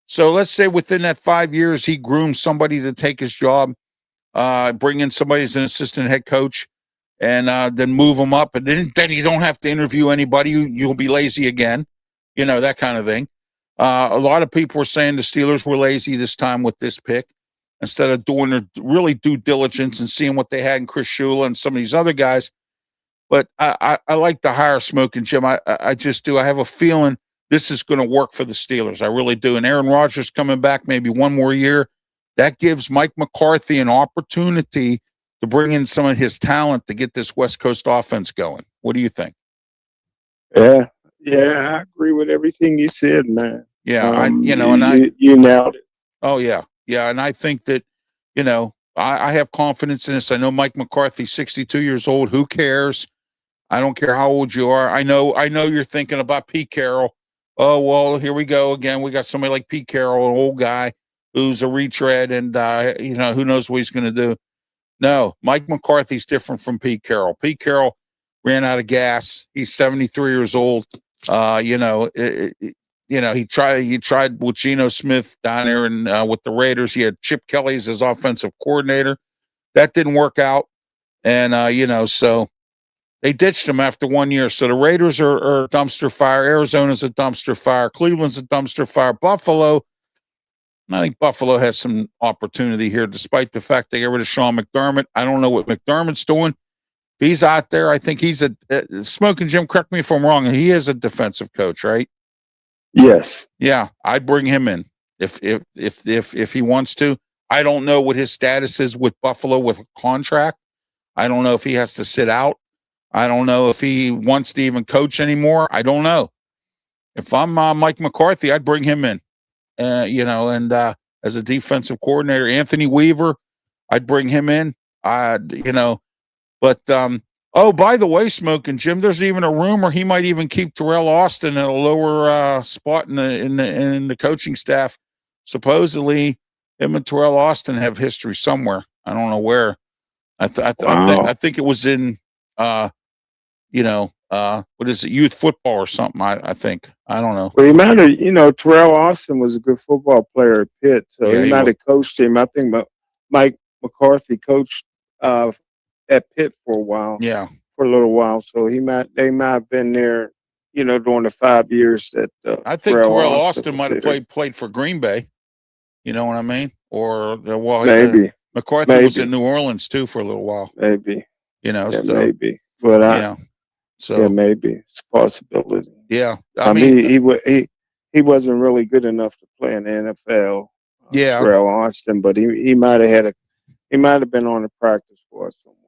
So let's say within that 5 years, he grooms somebody to take his job, bring in somebody as an assistant head coach, and then move him up. And then you don't have to interview anybody. You'll be lazy again. That kind of thing. A lot of people were saying the Steelers were lazy this time with this pick instead of doing their really due diligence and seeing what they had in Chris Shula and some of these other guys. But I like to hire Smoking Jim. I just do. I have a feeling this is going to work for the Steelers. I really do. And Aaron Rodgers coming back maybe one more year, that gives Mike McCarthy an opportunity to bring in some of his talent to get this West Coast offense going. What do you think? Yeah, I agree with everything you said, man. Yeah, you nailed it. Oh, yeah. Yeah, and I think that, I have confidence in this. I know Mike McCarthy, 62 years old. Who cares? I don't care how old you are. I know you're thinking about Pete Carroll. Oh, well, here we go again. We got somebody like Pete Carroll, an old guy who's a retread, and, who knows what he's going to do. No, Mike McCarthy's different from Pete Carroll. Pete Carroll ran out of gas. He's 73 years old. He tried with Geno Smith down there and with the Raiders. He had Chip Kelly as his offensive coordinator. That didn't work out. And, so they ditched him after 1 year. So the Raiders are a dumpster fire. Arizona's a dumpster fire. Cleveland's a dumpster fire. Buffalo, I think Buffalo has some opportunity here, despite the fact they get rid of Sean McDermott. I don't know what McDermott's doing. If he's out there, I think he's Smoking Jim, correct me if I'm wrong, he is a defensive coach, right? Yes. Yeah, I'd bring him in if he wants to. I don't know what his status is with Buffalo with a contract. I don't know if he has to sit out. I don't know if he wants to even coach anymore. I don't know. If I'm Mike McCarthy, I'd bring him in. And as a defensive coordinator, Anthony Weaver, I'd bring him in. But by the way, Smoking Jim, there's even a rumor he might even keep Terrell Austin at a lower spot in the coaching staff. Supposedly, him and Terrell Austin have history somewhere. I don't know where. I think it was in what is it, youth football or something. I think. I don't know. Well, he might have. Terrell Austin was a good football player at Pitt, so he might have coached him. I think Mike McCarthy coached at Pitt for a while. Yeah, for a little while. So they might have been there, during the 5 years that. I think Terrell Austin might have played for Green Bay. You know what I mean? Or maybe McCarthy was in New Orleans too for a little while. Maybe. Maybe. But So maybe it's a possibility. Yeah, I mean he wasn't really good enough to play in the NFL. Terrell Austin, but he might have been on the practice squad somewhere.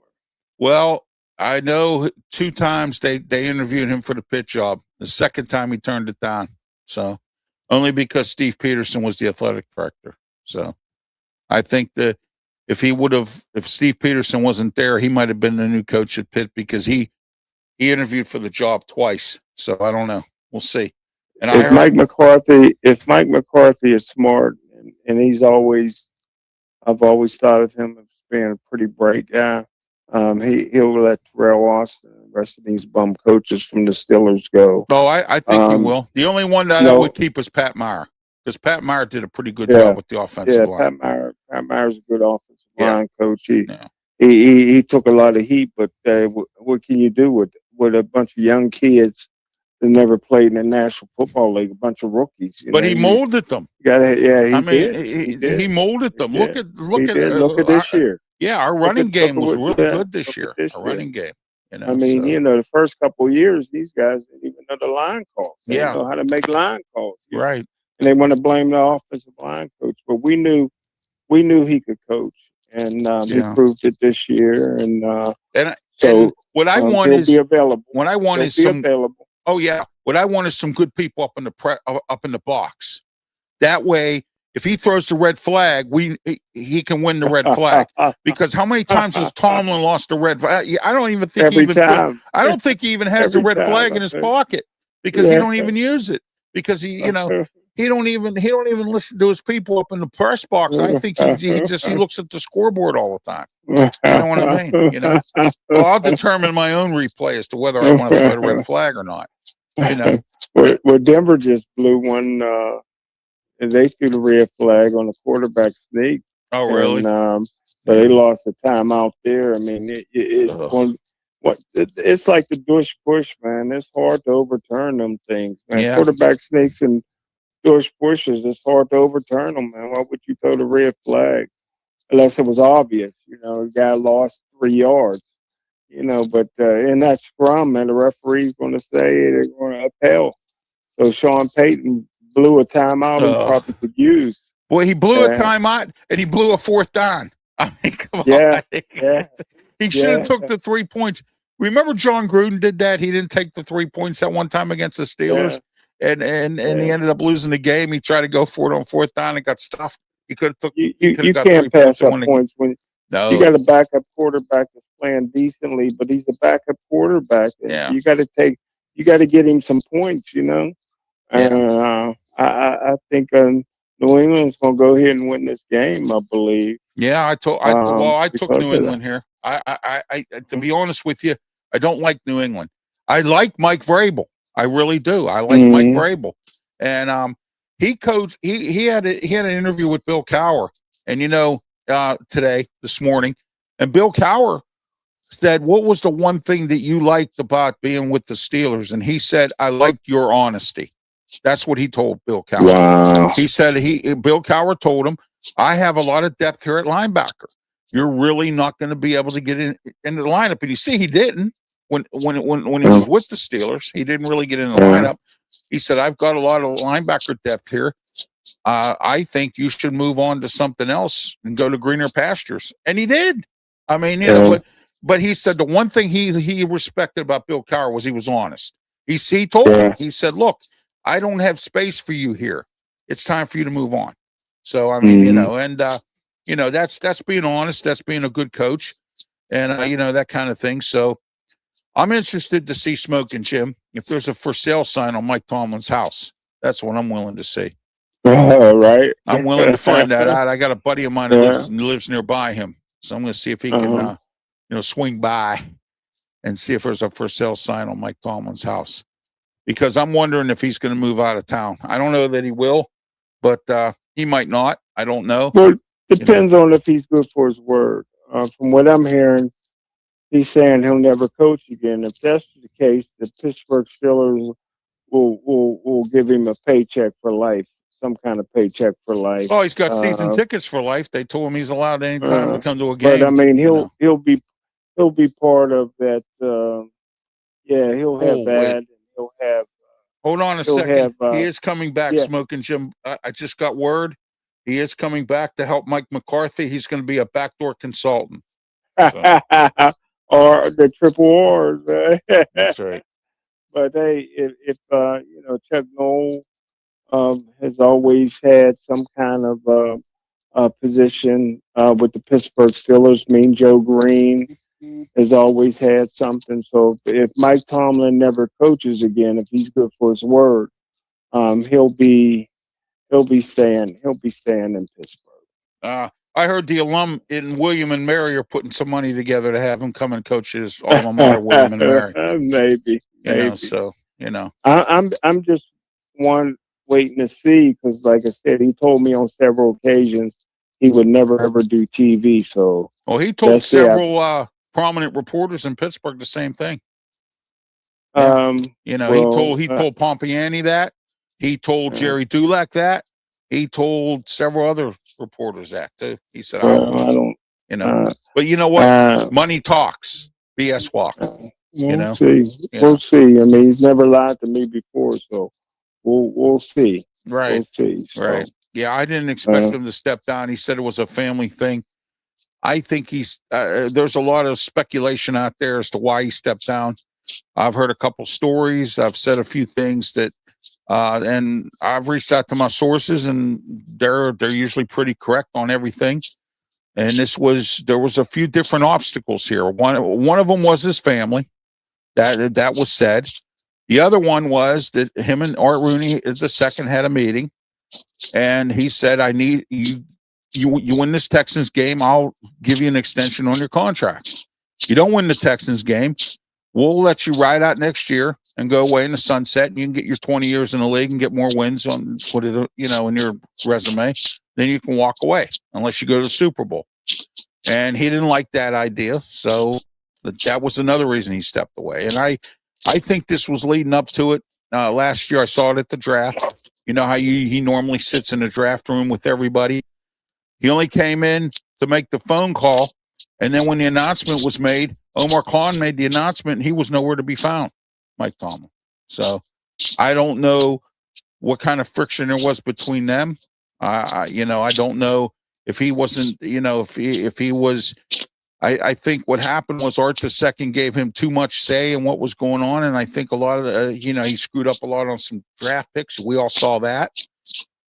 Well, I know 2 times they interviewed him for the Pitt job. The second time he turned it down. So only because Steve Peterson was the athletic director. So I think that if Steve Peterson wasn't there, he might have been the new coach at Pitt because he interviewed for the job twice. So I don't know. We'll see. And if Mike McCarthy is smart, and I've always thought of him as being a pretty bright guy. He'll let Terrell Austin and the rest of these bum coaches from the Steelers go. Oh, I think he will. The only one that I would keep is Pat Meyer. because Pat Meyer did a pretty good job with the offensive line. Pat Meyer's a good offensive line coach. Yeah. He took a lot of heat, but what can you do with a bunch of young kids that never played in the National Football League, a bunch of rookies? But he molded them. He did. He molded them. Look at this year. Yeah, our running game was really good this year. Our running game. You know, the first couple of years, these guys didn't even know the line calls. They didn't know how to make line calls. Right. And they want to blame the offensive line coach, but we knew he could coach, and he proved it this year. And what I want is be available. What I want is some available. Oh yeah, what I want is some good people up in the box. That way, if he throws the red flag, he can win the red flag. Because how many times has Tomlin lost the red flag? I don't even think I don't think he even has the red flag in his pocket because he don't even use it because he don't even listen to his people up in the press box. I think he looks at the scoreboard all the time. You know what I mean? You know, well, I'll determine my own replay as to whether I want to throw the red flag or not. You know, well, Denver just blew one. And they threw the red flag on the quarterback sneak. Oh, really? And, so they lost a timeout there. I mean, it's like the Dush push, man. It's hard to overturn them things, man. Yeah. Quarterback sneaks and Dush pushes, it's hard to overturn them, man. Why would you throw the red flag unless it was obvious? You know, the guy lost 3 yards. You know, but in that scrum, man, the referee's going to say they're going to upheld. So Sean Payton blew a timeout he probably could use. Well, he blew a timeout and he blew a 4th down. I mean, come on. Yeah. He should have took the 3 points. Remember John Gruden did that? He didn't take the 3 points that one time against the Steelers. And he ended up losing the game. He tried to go for it on 4th down and got stuffed. He could have took you can't pass up points when you got a backup quarterback that's playing decently, but he's a backup quarterback. You got to get him some points, you know. I think New England's going to go ahead and win this game, I believe. Yeah, I took New England here. I to be honest with you, I don't like New England. I like Mike Vrabel. I really do. I like Mike Vrabel. And he coached he had an interview with Bill Cowher, and this morning, and Bill Cowher said, "What was the one thing that you liked about being with the Steelers?" And he said, "I liked your honesty." That's what he told Bill Cowher. Wow. He said Bill Cowher told him, "I have a lot of depth here at linebacker. You're really not going to be able to get in the lineup." And you see, he didn't when he was with the Steelers. He didn't really get in the lineup. He said, "I've got a lot of linebacker depth here. I think you should move on to something else and go to greener pastures." And he did. I mean, but he said the one thing he respected about Bill Cowher was he was honest. He told him, he said, "Look, I don't have space for you here. It's time for you to move on." So, I mean, that's being honest. That's being a good coach and, that kind of thing. So I'm interested to see Smoke and Jim. If there's a for sale sign on Mike Tomlin's house, that's what I'm willing to see. Right. I'm willing to find that out. I got a buddy of mine who lives nearby him. So I'm going to see if he can, swing by and see if there's a for sale sign on Mike Tomlin's house. Because I'm wondering if he's going to move out of town. I don't know that he will, but he might not. I don't know. Well, depends on if he's good for his word. From what I'm hearing, he's saying he'll never coach again. If that's the case, the Pittsburgh Steelers will give him a paycheck for life, some kind of paycheck for life. Oh, he's got season tickets for life. They told him he's allowed anytime to come to a game. But I mean, he'll be part of that. He'll have that. Wait. He'll have. Hold on a second. He is coming back, Smoking Jim. I just got word. He is coming back to help Mike McCarthy. He's going to be a backdoor consultant. So. Or the triple R's. That's right. But hey, if Chuck Noll has always had some kind of position with the Pittsburgh Steelers. Mean Joe Green has always had something. So if Mike Tomlin never coaches again, if he's good for his word, he'll be staying in Pittsburgh. I heard the alum in William and Mary are putting some money together to have him come and coach his alma mater, William and Mary. Maybe. So I'm just one waiting to see because, like I said, he told me on several occasions he would never ever do TV. So, well, he told several prominent reporters in Pittsburgh the same thing. Yeah. He told Pompiani that. He told Jerry Dulac that. He told several other reporters that too. He said, "I don't." But you know what? Money talks. BS walk. We'll see. We'll see. I mean, he's never lied to me before, so we'll see. Right. We'll see. So, right. Yeah, I didn't expect him to step down. He said it was a family thing. I think there's a lot of speculation out there as to why he stepped down. I've heard a couple stories. I've said a few things that, and I've reached out to my sources, and they're usually pretty correct on everything. And there was a few different obstacles here. One of them was his family. That was said. The other one was that him and Art Rooney II had a meeting, and he said, "I need you. You win this Texans game, I'll give you an extension on your contract. You don't win the Texans game, we'll let you ride out next year and go away in the sunset, and you can get your 20 years in the league and get more wins in your resume. Then you can walk away unless you go to the Super Bowl." And he didn't like that idea, so that was another reason he stepped away. And I think this was leading up to it. Last year I saw it at the draft. You know how he normally sits in the draft room with everybody. He only came in to make the phone call, and then when the announcement was made, Omar Khan made the announcement, and he was nowhere to be found, Mike Tomlin. So I don't know what kind of friction there was between them. I don't know if he wasn't, if he was. I think what happened was Art II gave him too much say in what was going on, and I think a lot of he screwed up a lot on some draft picks. We all saw that,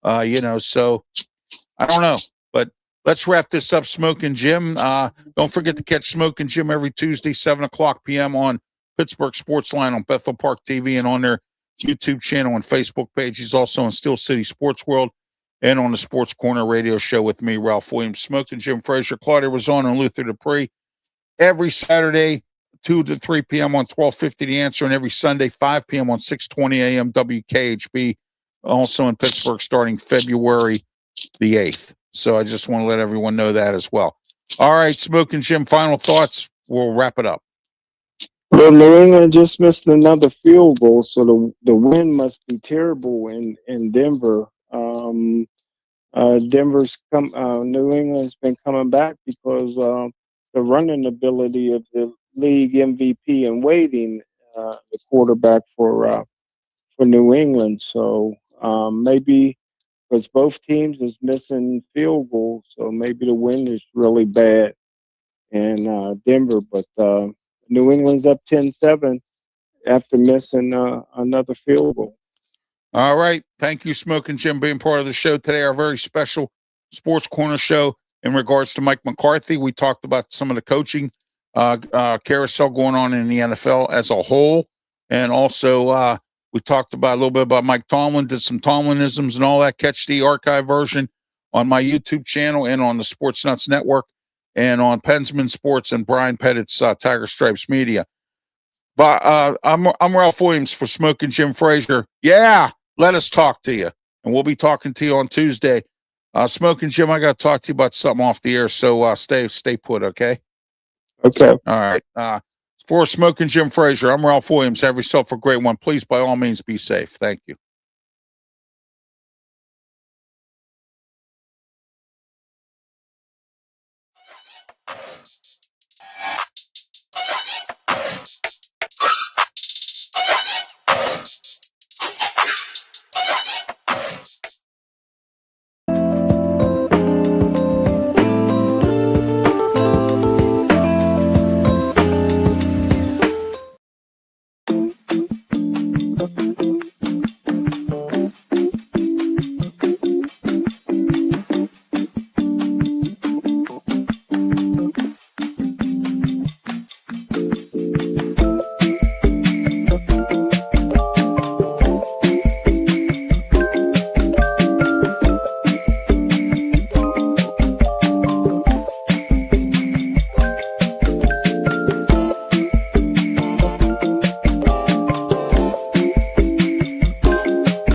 So I don't know. But let's wrap this up, Smoking Jim. Don't forget to catch Smoking Jim every Tuesday, 7:00 p.m. on Pittsburgh Sportsline on Bethel Park TV and on their YouTube channel and Facebook page. He's also on Steel City Sports World and on the Sports Corner radio show with me, Ralph Williams. Smoking Jim Frazier, Claudia Razon, and Luther Dupree. Every Saturday, 2 to 3 p.m. on 1250 The Answer, and every Sunday, 5 p.m. on 620 a.m. WKHB, also in Pittsburgh, starting February the 8th. So I just want to let everyone know that as well. All right, Smoking Jim, final thoughts. We'll wrap it up. Well, New England just missed another field goal, so the win must be terrible in Denver. New England's been coming back because the running ability of the league MVP in waiting, the quarterback for New England. So maybe because both teams is missing field goals, so maybe the wind is really bad in Denver. But New England's up 10-7 after missing another field goal. All right. Thank you, Smoking Jim, being part of the show today. Our very special Sports Corner show in regards to Mike McCarthy. We talked about some of the coaching carousel going on in the NFL as a whole. And also we talked about a little bit about Mike Tomlin, did some Tomlinisms and all that. Catch the archive version on my YouTube channel and on the Sports Nuts Network and on Pensman Sports and Brian Pettit's Tiger Stripes Media. But I'm Ralph Williams for Smoking Jim Frazier. Yeah, let us talk to you. And we'll be talking to you on Tuesday. Smoking Jim, I got to talk to you about something off the air, so stay put, okay? Okay. All right. For Smoking Jim Frazier, I'm Ralph Williams. Have yourself a great one. Please, by all means, be safe. Thank you.